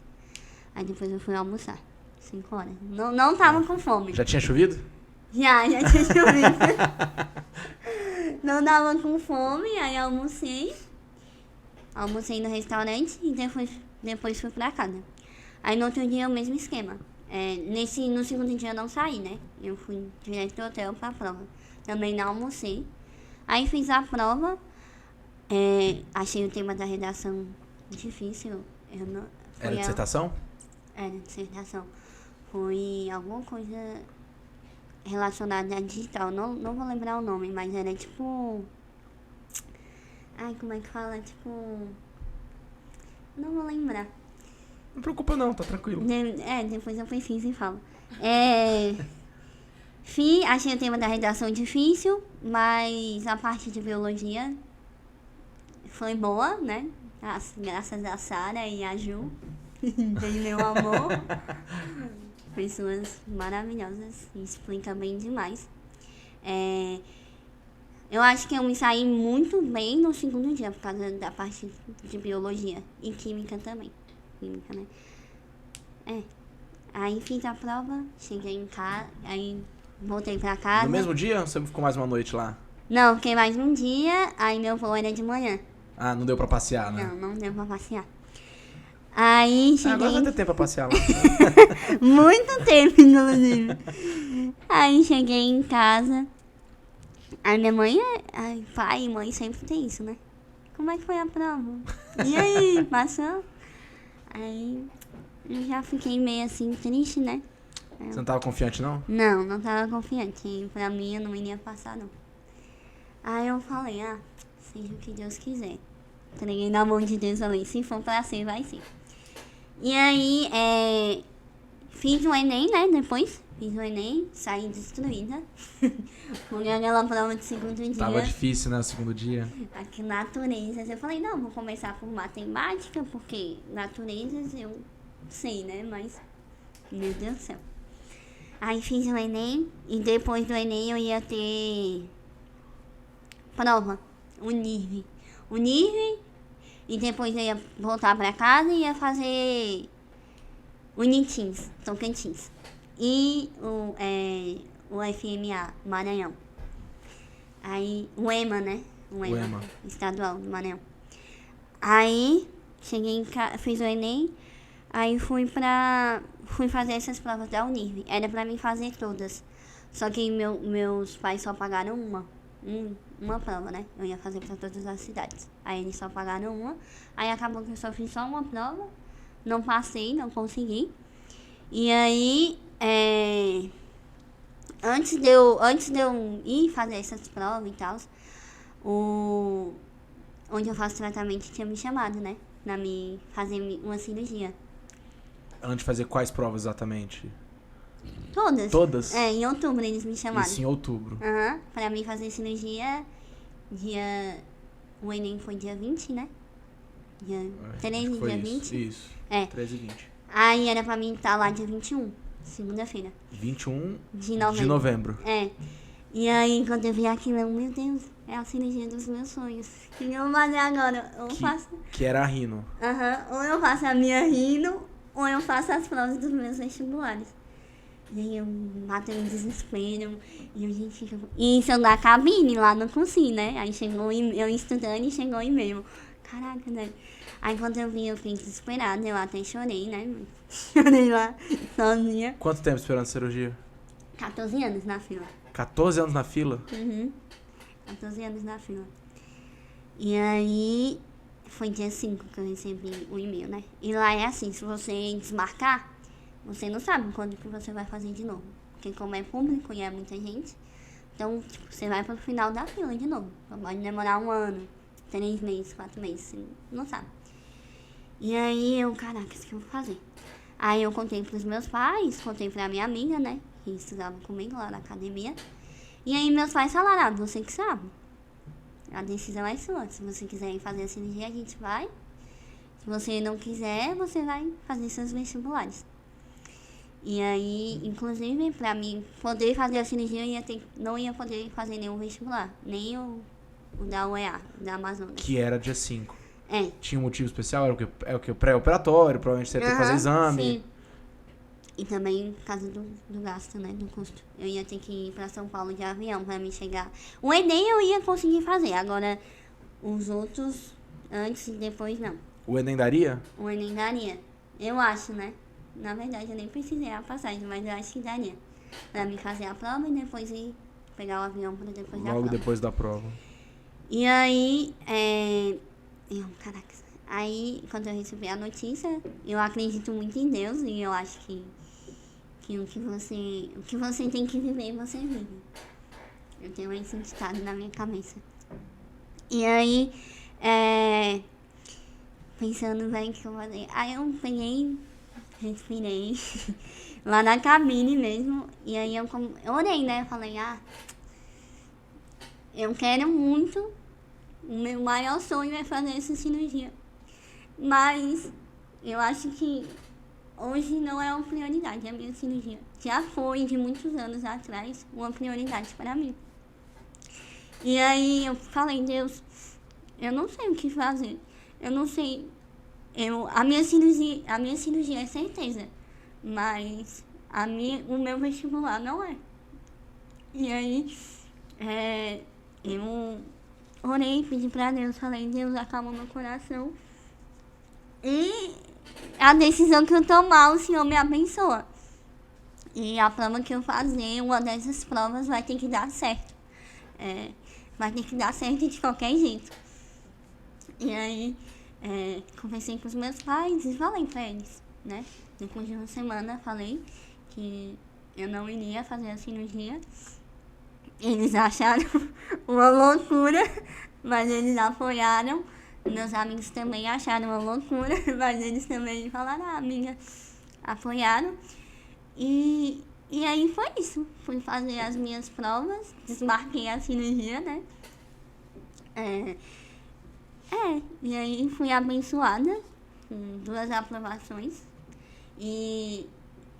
Aí depois eu fui almoçar, 5 horas. Não tava com fome. Já tinha chovido? Já tinha chovido. Não tava com fome, aí almocei. Almocei no restaurante e depois fui pra casa. Aí no outro dia o mesmo esquema. No segundo dia eu não saí, né? Eu fui direto do hotel pra prova. Também não almocei. Aí fiz a prova. Achei o tema da redação difícil. Era dissertação? Era dissertação. Foi alguma coisa relacionada a digital. Não vou lembrar o nome, mas era tipo... Ai, como é que fala? Tipo... Não vou lembrar. Não preocupa não, tá tranquilo. Depois eu pesquiso e falo. Achei o tema da redação difícil, mas a parte de biologia foi boa, né? Graças a Sara e a Ju. Tem meu amor. Pessoas maravilhosas. Explica bem demais. Eu acho que eu me saí muito bem no segundo dia, por causa da parte de biologia. E química também. Química, né? Aí fiz a prova, cheguei em casa, aí voltei pra casa. No mesmo dia ou você ficou mais uma noite lá? Não, fiquei mais um dia, aí meu voo era de manhã. Não deu pra passear, né? Não deu pra passear. Aí cheguei... Agora vai ter tempo pra passear lá. Muito tempo, inclusive. Aí cheguei em casa. Aí minha mãe, pai e mãe sempre tem isso, né? Como é que foi a prova? E aí, passou? Aí eu já fiquei meio assim, triste, né? Você não tava confiante, não? Não tava confiante. Pra mim eu não iria passar, não. Aí eu falei, seja o que Deus quiser. Entreguei na mão de Deus ali, se for pra ser, vai ser. E aí, fiz o Enem, né, depois. Fiz o Enem, saí destruída. Porque aquela prova de segundo dia... Tava difícil, né, o segundo dia. Aqui, naturezas. Eu falei, não, vou começar por matemática, porque naturezas eu sei, né, mas... Meu Deus do céu. Aí fiz o Enem, e depois do Enem eu ia ter... prova, o NIRV. E depois eu ia voltar pra casa e ia fazer Unitins, Tocantins. E o FMA, Maranhão. Aí, o EMA, né? O EMA. Estadual do Maranhão. Aí, cheguei em casa, fiz o Enem, aí fui fazer essas provas da Unirv. Era pra mim fazer todas. Só que meus pais só pagaram uma prova, né? Eu ia fazer pra todas as cidades. Aí eles só pagaram uma. Aí acabou que eu só fiz só uma prova. Não passei, não consegui. E aí, antes de eu ir fazer essas provas e tal, onde eu faço tratamento tinha me chamado, né? Pra me fazer uma cirurgia. Antes de fazer quais provas exatamente? Todas? Todas? Em outubro eles me chamaram. Isso, em outubro. Pra mim fazer cirurgia o Enem foi dia 20, né? Dia 13, dia 20. Isso. 13 e 20. Aí era pra mim estar lá dia 21, segunda-feira. 21 de novembro. E aí, quando eu vi aquilo, meu Deus, é a cirurgia dos meus sonhos. O que eu vou fazer agora? Que era a Rino. Ou eu faço a minha Rino, ou eu faço as provas dos meus vestibulares. E aí eu matei um desespero. E a gente... E isso da cabine lá no cursinho, né? Aí chegou eu estudando e chegou o e-mail. Caraca, né? Aí quando eu vi, eu fiquei desesperada. Eu até chorei, né? Chorei lá, sozinha. Quanto tempo esperando a cirurgia? 14 anos na fila. 14 anos na fila? 14 anos na fila. E aí, foi dia 5 que eu recebi o e-mail, né? E lá é assim, se você desmarcar, você não sabe quando que você vai fazer de novo. Porque como é público e é muita gente, então, tipo, você vai pro final da fila de novo. Pode demorar 1 ano, 3 meses, 4 meses, você não sabe. E aí, caraca, o que eu vou fazer? Aí eu contei pros meus pais, contei pra minha amiga, né? Que estudava comigo lá na academia. E aí meus pais falaram, você que sabe. A decisão é sua. Se você quiser fazer a cirurgia, a gente vai. Se você não quiser, você vai fazer seus vestibulares. E aí, inclusive, pra mim poder fazer a cirurgia, não ia poder fazer nenhum vestibular. Nem o da UEA, da Amazonas. Que era dia 5. É. Tinha um motivo especial? Era o que? Pré-operatório? Provavelmente você ia ter que fazer exame. Sim. E também por causa do gasto, né? Do custo. Eu ia ter que ir pra São Paulo de avião pra me chegar. O Enem eu ia conseguir fazer. Agora, os outros, antes e depois, não. O Enem daria? O Enem daria. Eu acho, né? Na verdade, eu nem precisei a passagem, mas eu acho que daria. Pra me fazer a prova e depois ir pegar o avião pra depois da prova. Logo depois da prova. E aí, caraca. Aí, quando eu recebi a notícia, eu acredito muito em Deus e eu acho que o que você tem que viver, você vive. Eu tenho esse ditado na minha cabeça. E aí, pensando bem o que eu falei, aí eu peguei, respirei, lá na cabine mesmo, e aí eu orei, né? Eu falei, eu quero muito, o meu maior sonho é fazer essa cirurgia. Mas eu acho que hoje não é uma prioridade a minha cirurgia. Já foi, de muitos anos atrás, uma prioridade para mim. E aí eu falei, Deus, eu não sei o que fazer. Eu não sei. A minha cirurgia é certeza. Mas o meu vestibular não é. E aí eu orei, pedi para Deus, falei, Deus, acalma meu coração. E a decisão que eu tomar, o Senhor me abençoa. E a prova que eu fazer, uma dessas provas vai ter que dar certo. Vai ter que dar certo de qualquer jeito. E aí, conversei com os meus pais e falei pra eles, né? Depois de uma semana, falei que eu não iria fazer a cirurgia. Eles acharam uma loucura, mas eles apoiaram. Meus amigos também acharam uma loucura, mas eles também falaram, amiga, apoiaram. E aí foi isso. Fui fazer as minhas provas, desmarquei a cirurgia, né? E aí fui abençoada com 2 aprovações. E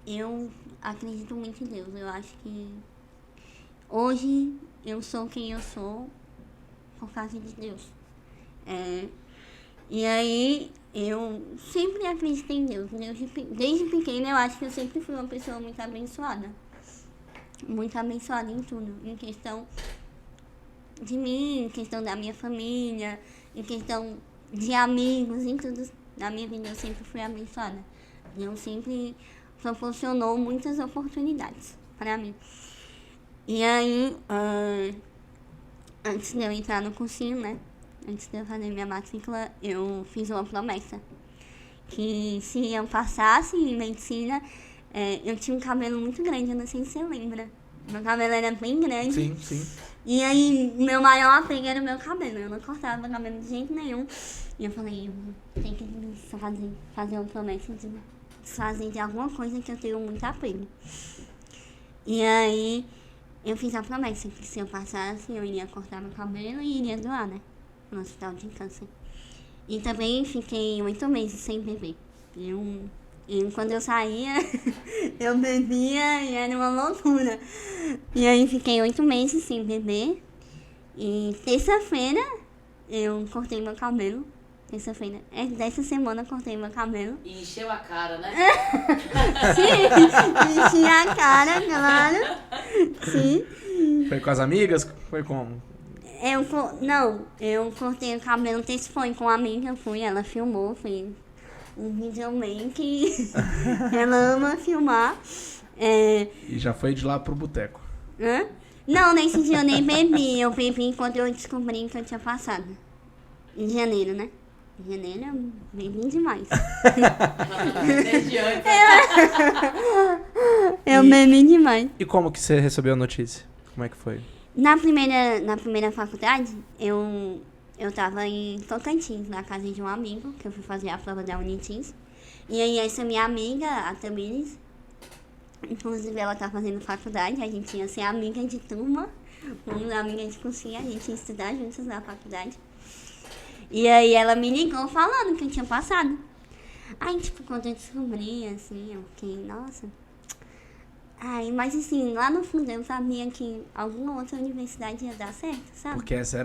eu acredito muito em Deus. Eu acho que hoje eu sou quem eu sou por causa de Deus. E aí, eu sempre acreditei em Deus. Desde pequena, eu acho que eu sempre fui uma pessoa muito abençoada. Muito abençoada em tudo. Em questão de mim, em questão da minha família, em questão de amigos, em tudo. Na minha vida, eu sempre fui abençoada. Deus sempre proporcionou muitas oportunidades para mim. E aí, antes de eu entrar no cursinho, né? Antes de eu fazer minha matrícula, eu fiz uma promessa. Que se eu passasse em medicina, eu tinha um cabelo muito grande, eu não sei se você lembra. Meu cabelo era bem grande. Sim, sim. E aí, meu maior apego era o meu cabelo. Eu não cortava meu cabelo de jeito nenhum. E eu falei, eu tenho que fazer uma promessa de fazer de alguma coisa que eu tenho muito apego. E aí, eu fiz a promessa que se eu passasse, eu iria cortar meu cabelo e iria doar, né? No hospital de câncer. E também fiquei 8 meses sem beber. E quando eu saía, eu bebia e era uma loucura. E aí fiquei 8 meses sem beber. E terça-feira eu cortei meu cabelo. Terça-feira. Dessa semana eu cortei meu cabelo. E encheu a cara, né? Sim, enchi a cara, claro. Sim. Foi com as amigas? Foi como? Eu cortei o cabelo, foi com uma amiga, ela filmou, foi um videoman que ela ama filmar. E já foi de lá pro boteco. Hã? Não, nesse dia eu nem bebi, eu bebi quando eu descobri que eu tinha passado. Em janeiro, né? Em janeiro eu bebi demais. Desde antes. Eu bebi demais. E como que você recebeu a notícia? Como é que foi? Na primeira faculdade, eu tava em Tocantins, na casa de um amigo, que eu fui fazer a prova da Unitins. E aí essa minha amiga, a Tamires, inclusive ela tá fazendo faculdade, a gente ia ser amiga de turma, amiga de cursinho, a gente ia estudar juntas na faculdade. E aí ela me ligou falando que eu tinha passado. Aí, tipo, quando eu descobri, assim, eu fiquei, nossa... Ai, mas assim, lá no fundo eu sabia que alguma outra universidade ia dar certo, sabe? Porque essa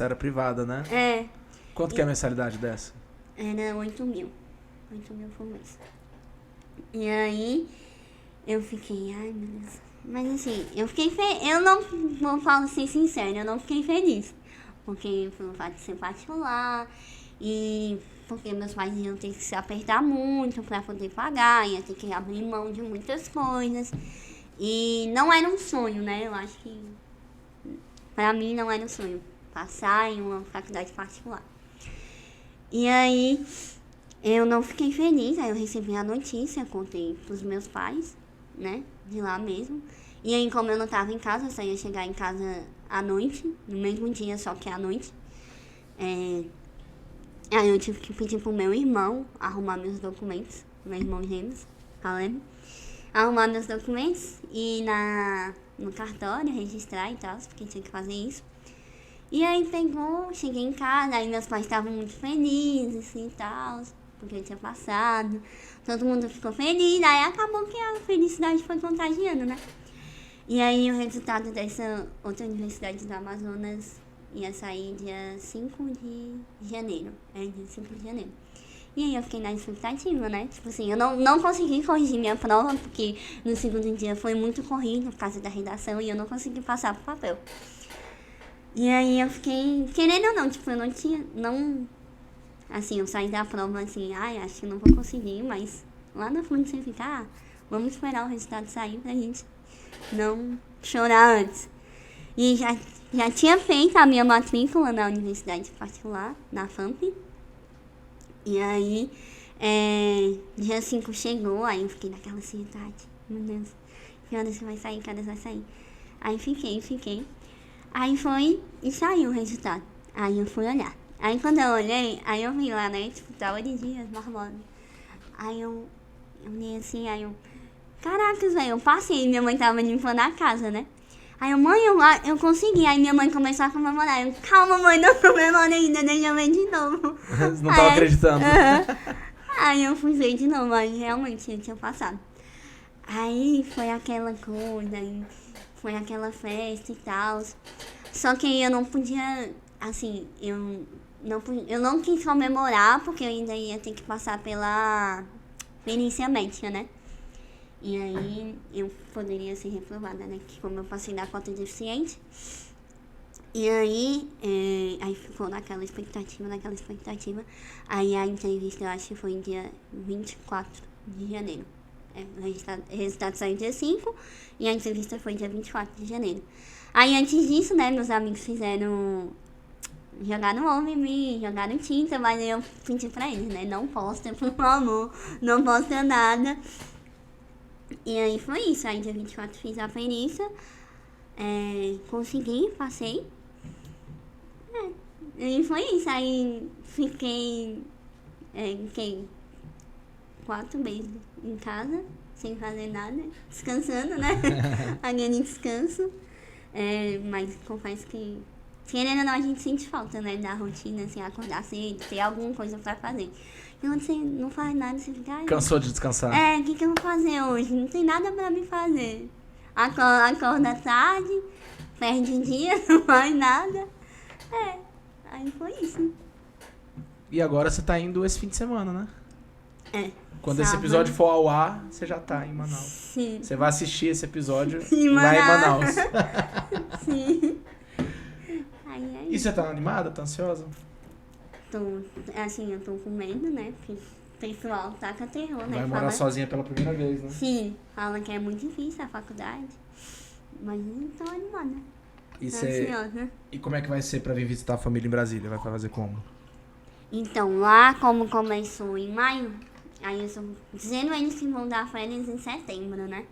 era privada, né? É. Quanto que é a mensalidade dessa? Era 8 mil. 8 mil por mês. E aí, eu fiquei, ai meu Deus. Mas assim, eu fiquei eu não vou falar assim sincero, eu não fiquei feliz. Porque pelo fato de ser particular e porque meus pais iam ter que se apertar muito pra poder pagar, ia ter que abrir mão de muitas coisas. E não era um sonho, né? Eu acho que pra mim não era um sonho passar em uma faculdade particular. E aí eu não fiquei feliz, aí eu recebi a notícia, contei pros meus pais, né? De lá mesmo. E aí, como eu não tava em casa, eu só ia chegar em casa à noite, no mesmo dia, só que à noite. Aí eu tive que pedir pro meu irmão arrumar meus documentos, meu irmão gêmeos, Caleb, arrumar meus documentos e ir no cartório, registrar e tal, porque tinha que fazer isso. E aí cheguei em casa, aí meus pais estavam muito felizes e tal, porque eu tinha passado, todo mundo ficou feliz, aí acabou que a felicidade foi contagiando, né? E aí o resultado dessa outra universidade do Amazonas ia sair dia 5 de janeiro. Dia 5 de janeiro. E aí eu fiquei na expectativa, né? Tipo assim, eu não consegui corrigir minha prova, porque no segundo dia foi muito corrido por causa da redação e eu não consegui passar pro papel. E aí eu fiquei, querendo ou não, tipo, eu não tinha, assim, eu saí da prova assim, acho que não vou conseguir, mas lá no fundo você fica, vamos esperar o resultado sair pra gente não chorar antes. E já tinha feito a minha matrícula na universidade particular, na FAMP. E aí, dia 5 chegou, aí eu fiquei naquela ansiedade. Meu Deus, que horas que vai sair, que horas vai sair? Aí fiquei. Aí foi e saiu o resultado. Aí eu fui olhar. Aí quando eu olhei, aí eu vi lá, né, tipo, tava de Dias Barbosa. Aí eu olhei assim, aí eu... Caracas, velho, eu passei, minha mãe tava limpando a casa, né? Aí eu, mãe, eu consegui. Aí minha mãe começou a comemorar. Eu, calma, mãe, não comemora ainda, deixa eu ver de novo. Não tava acreditando. Aí eu fui ver de novo, aí realmente eu tinha passado. Aí foi aquela coisa, foi aquela festa e tal. Só que eu não podia, assim, eu não quis comemorar, porque eu ainda ia ter que passar pela perícia médica, né? E aí eu poderia ser reprovada, né? Que como eu passei na cota deficiente. E aí, aí ficou naquela expectativa. Aí a entrevista eu acho que foi dia 24 de janeiro. O resultado saiu dia 5 e a entrevista foi dia 24 de janeiro. Aí antes disso, né, meus amigos jogaram ovo em mim, jogaram tinta, mas eu pedi pra eles, né, não posta, por favor, não posta nada. E aí foi isso, aí dia 24 fiz a perícia, consegui, passei. E foi isso, aí fiquei 4 meses em casa, sem fazer nada, descansando, né? Aquele descanso. Mas confesso que, querendo ou não, a gente sente falta, né? Da rotina, assim, acordar cedo, ter alguma coisa pra fazer. E quando você não faz nada, você fica... Cansou de descansar? O que eu vou fazer hoje? Não tem nada pra me fazer. Acorda tarde, perde o dia, não faz nada. Aí foi isso. E agora você tá indo esse fim de semana, né? Quando esse Sábado. episódio for ao ar, você já tá em Manaus. Sim. Você vai assistir esse episódio Em lá em Manaus. Sim. Aí é E isso. você tá animada? Tá ansiosa? Eu tô com medo, né? Porque o pessoal taca terror, né? Vai morar sozinha pela primeira vez, né? Sim, fala que é muito difícil a faculdade. Mas eu tô animada. E, Tô você... ansiosa. e como é que vai ser pra vir visitar a família em Brasília? Vai fazer como? Então, lá como começou em maio, aí eu estou dizendo eles que vão dar férias em setembro, né?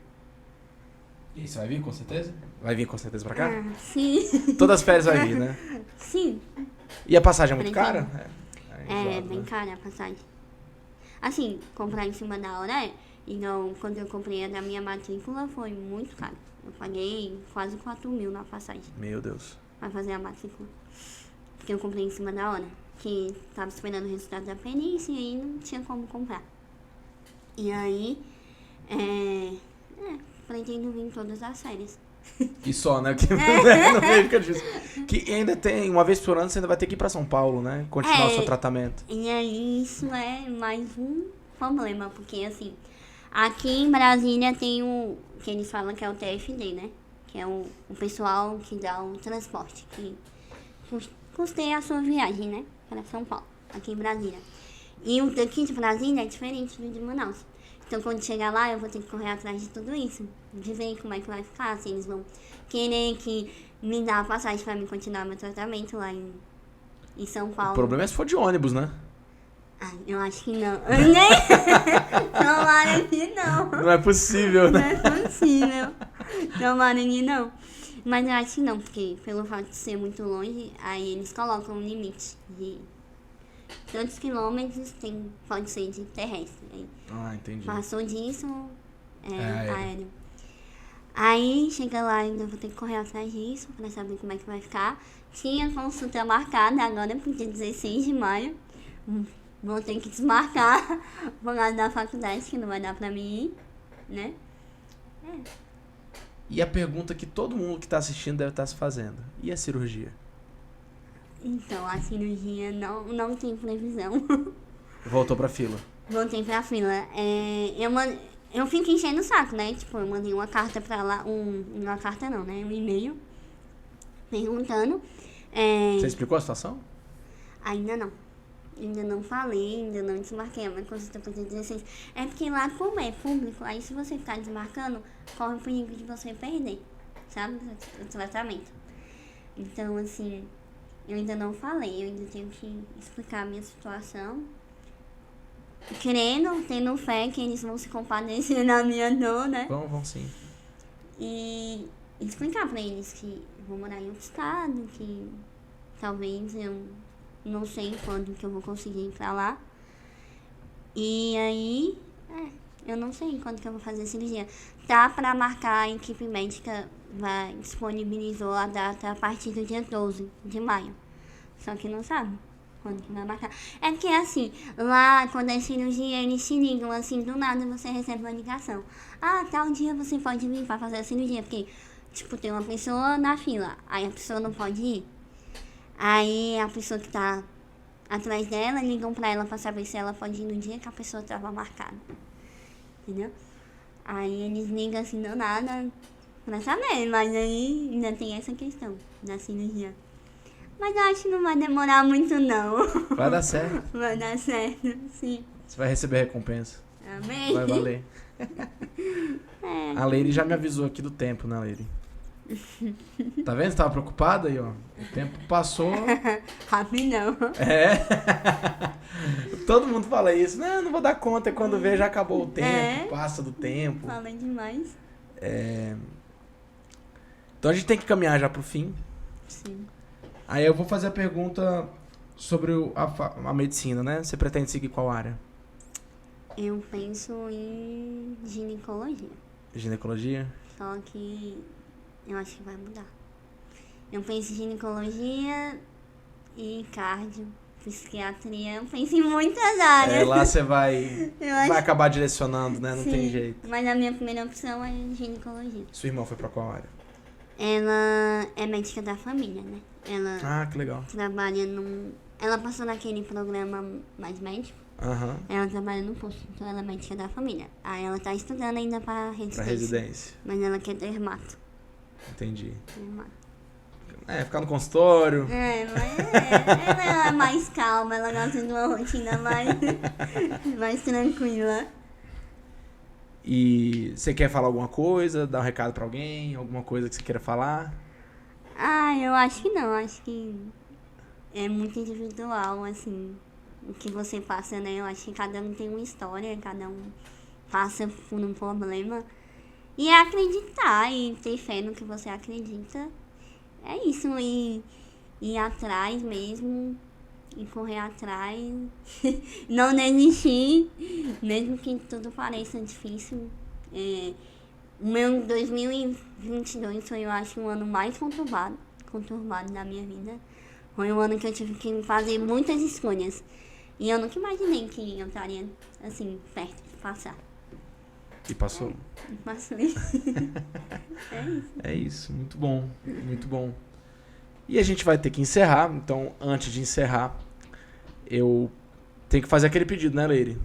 E você vai vir com certeza? Vai vir com certeza pra cá? Sim. Todas as férias vai vir, né? Sim. E a passagem é muito Pretendo. cara? Zoado, Bem né? cara a passagem. Assim, comprar em cima da hora Então, quando eu comprei a da minha matrícula, foi muito caro. Eu paguei quase 4 mil na passagem Meu Deus. pra fazer a matrícula. Porque eu comprei em cima da hora. Que tava esperando o resultado da perícia e aí não tinha como comprar. E aí, pretendo vir em todas as férias. E só, né? Que não fica disso. Que ainda tem, uma vez por ano, você ainda vai ter que ir pra São Paulo, né? Continuar o seu tratamento. E aí, isso é mais um problema, porque assim, aqui em Brasília tem o que eles falam que é o TFD, né? Que é o pessoal que dá o transporte, que custeia a sua viagem, né? Para São Paulo, aqui em Brasília. E o daqui de Brasília é diferente do de Manaus. Então, quando chegar lá, eu vou ter que correr atrás de tudo isso. De ver como é que vai ficar, se eles vão querer que me dá a passagem para mim continuar meu tratamento lá em São Paulo. O problema é se for de ônibus, né? Eu acho que não. Tomara que não. Não é possível, Não né? é possível. Tomara que não. Mas eu acho que não, porque pelo fato de ser muito longe, aí eles colocam um limite de tantos quilômetros pode ser de terrestre. Aí Entendi. passou disso, aéreo. aéreo. Aí chega lá, ainda vou ter que correr atrás disso pra saber como é que vai ficar. Tinha consulta marcada agora pro dia 16 de maio. Vou ter que desmarcar por causa da faculdade, que não vai dar pra mim ir, né? E a pergunta que todo mundo que tá assistindo deve estar se fazendo. E a cirurgia? Então, a cirurgia não tem previsão. Voltou pra fila. Voltei pra fila. Eu fico enchendo o saco, né? Tipo, eu mandei uma carta pra lá, uma carta não, né? Um e-mail perguntando. Você explicou a situação? Ainda não. Ainda não falei, ainda não desmarquei a minha consulta para 16. É porque lá, como é público, aí se você ficar desmarcando, corre o perigo de você perder, sabe? O tratamento. Então, assim, eu ainda não falei, eu ainda tenho que explicar a minha situação. Tendo fé que eles vão se compadecer na minha dor, né? Vão sim. E explicar pra eles que eu vou morar em outro estado, que talvez eu não sei quando que eu vou conseguir ir pra lá. E aí, eu não sei quando que eu vou fazer a cirurgia. Tá pra marcar, a equipe médica disponibilizou a data a partir do dia 12 de maio. Só que não sabe quando que vai marcar. É porque assim, lá quando é cirurgia, eles se ligam assim, do nada você recebe uma ligação. Tal dia você pode vir pra fazer a cirurgia, porque, tipo, tem uma pessoa na fila, aí a pessoa não pode ir. Aí a pessoa que tá atrás dela ligam pra ela pra saber se ela pode ir no dia que a pessoa tava marcada. Entendeu? Aí eles ligam assim do nada pra saber, mas aí ainda tem essa questão da cirurgia. Mas eu acho que não vai demorar muito não. Vai dar certo. Vai dar certo, sim. Você vai receber a recompensa. Amém. Vai valer. É. A Leire já me avisou aqui do tempo, né, Leire? Tá vendo? Você tava preocupada aí, ó. O tempo passou. Rapidão. É. Todo mundo fala isso. Não vou dar conta. E quando vê, já acabou o tempo. Passa do tempo. Falei demais. Então a gente tem que caminhar já pro fim. Sim. Aí eu vou fazer a pergunta sobre a medicina, né? Você pretende seguir qual área? Eu penso em ginecologia. Ginecologia? Só que eu acho que vai mudar. Eu penso em ginecologia e cardio, psiquiatria. Eu penso em muitas áreas. Lá você vai Eu acho- acabar direcionando, né? Não Sim, tem jeito. Mas a minha primeira opção é ginecologia. Sua irmã foi pra qual área? Ela é médica da família, né? Ela Ah, que legal. trabalha num... Ela passou naquele programa Mais Médico. Aham. Ela trabalha no posto, então ela é médica da família. Aí ela tá estudando ainda pra residência. Pra residência. Mas ela quer dermato. Entendi. Dermato. Ficar no consultório. Mas ela é mais calma, ela gosta de uma rotina mais tranquila. E você quer falar alguma coisa? Dar um recado pra alguém? Alguma coisa que você queira falar? Eu acho que não, acho que é muito individual, assim, o que você passa, né? Eu acho que cada um tem uma história, cada um passa por um problema. E é acreditar e ter fé no que você acredita. É isso, e ir atrás mesmo, e correr atrás, não desistir, mesmo que tudo pareça difícil. O meu 2022 foi, eu acho, um ano mais conturbado da minha vida. Foi um ano que eu tive que fazer muitas escolhas. E eu nunca imaginei que eu estaria, assim, perto de passar. E passou? Mas é isso. É isso, muito bom, muito bom. E a gente vai ter que encerrar, então antes de encerrar, eu tenho que fazer aquele pedido, né, Leire?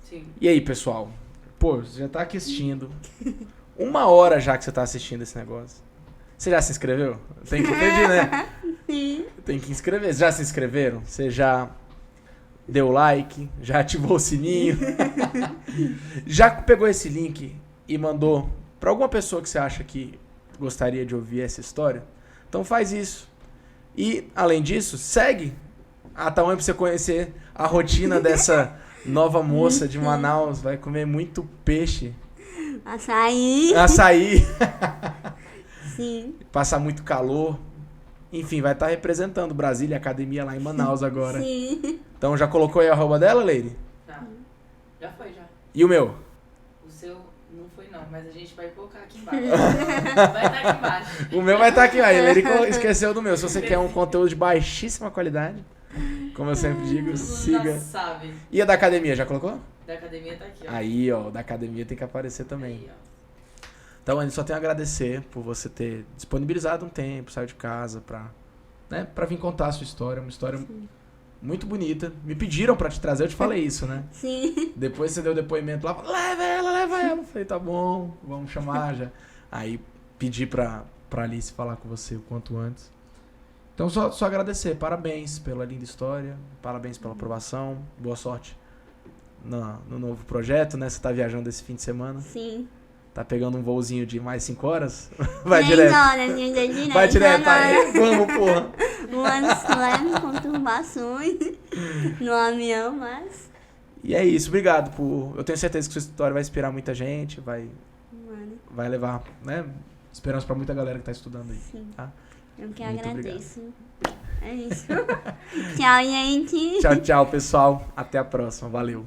Sim. E aí, pessoal? Pô, você já tá aqui assistindo. 1 hora já que você tá assistindo esse negócio. Você já se inscreveu? Tem que pedir, né? Sim. Tem que inscrever. Já se inscreveram? Você já deu like? Já ativou o sininho? Já pegou esse link e mandou pra alguma pessoa que você acha que gostaria de ouvir essa história? Então faz isso. E, além disso, segue a Tawane pra você conhecer a rotina dessa nova moça de Manaus. Vai comer muito peixe. Açaí. Açaí. Sim. Passar muito calor. Enfim, vai estar representando Brasília Academia lá em Manaus agora. Sim. Então já colocou aí a arroba dela, Leire? Já foi, já. E o meu? O seu não foi não, mas a gente vai colocar aqui embaixo. Vai estar aqui embaixo. O meu vai estar aqui, aí. Leire esqueceu do meu. Se você quer um conteúdo de baixíssima qualidade, como eu sempre digo, siga. Já sabe. E a da academia, já colocou? Da academia tá aqui, ó. Aí, ó, da academia tem que aparecer também. Aí, ó. Então, Anny, só tenho a agradecer por você ter disponibilizado um tempo, saiu de casa pra vir contar a sua história. Uma história muito bonita. Me pediram pra te trazer, eu te falei isso, né? Sim. Depois você deu o depoimento lá, falou, leva ela. Eu falei, tá bom, vamos chamar já. Aí pedi pra Alice falar com você o quanto antes. Então, só agradecer. Parabéns pela linda história, parabéns pela aprovação, boa sorte no novo projeto, né? Você tá viajando esse fim de semana. Sim. Tá pegando um voozinho de mais 5 horas? Vai 3 direto. horas, gente, é direto. Vai direto, agora. aí. Vamos, porra. Umas leves conturbações no avião, mas... E é isso, obrigado por... Eu tenho certeza que sua história vai inspirar muita gente, vai levar, né, esperança pra muita galera que tá estudando aí. Sim. Tá? Eu que Muito agradeço. É isso. Tchau, gente. Tchau, pessoal. Até a próxima. Valeu.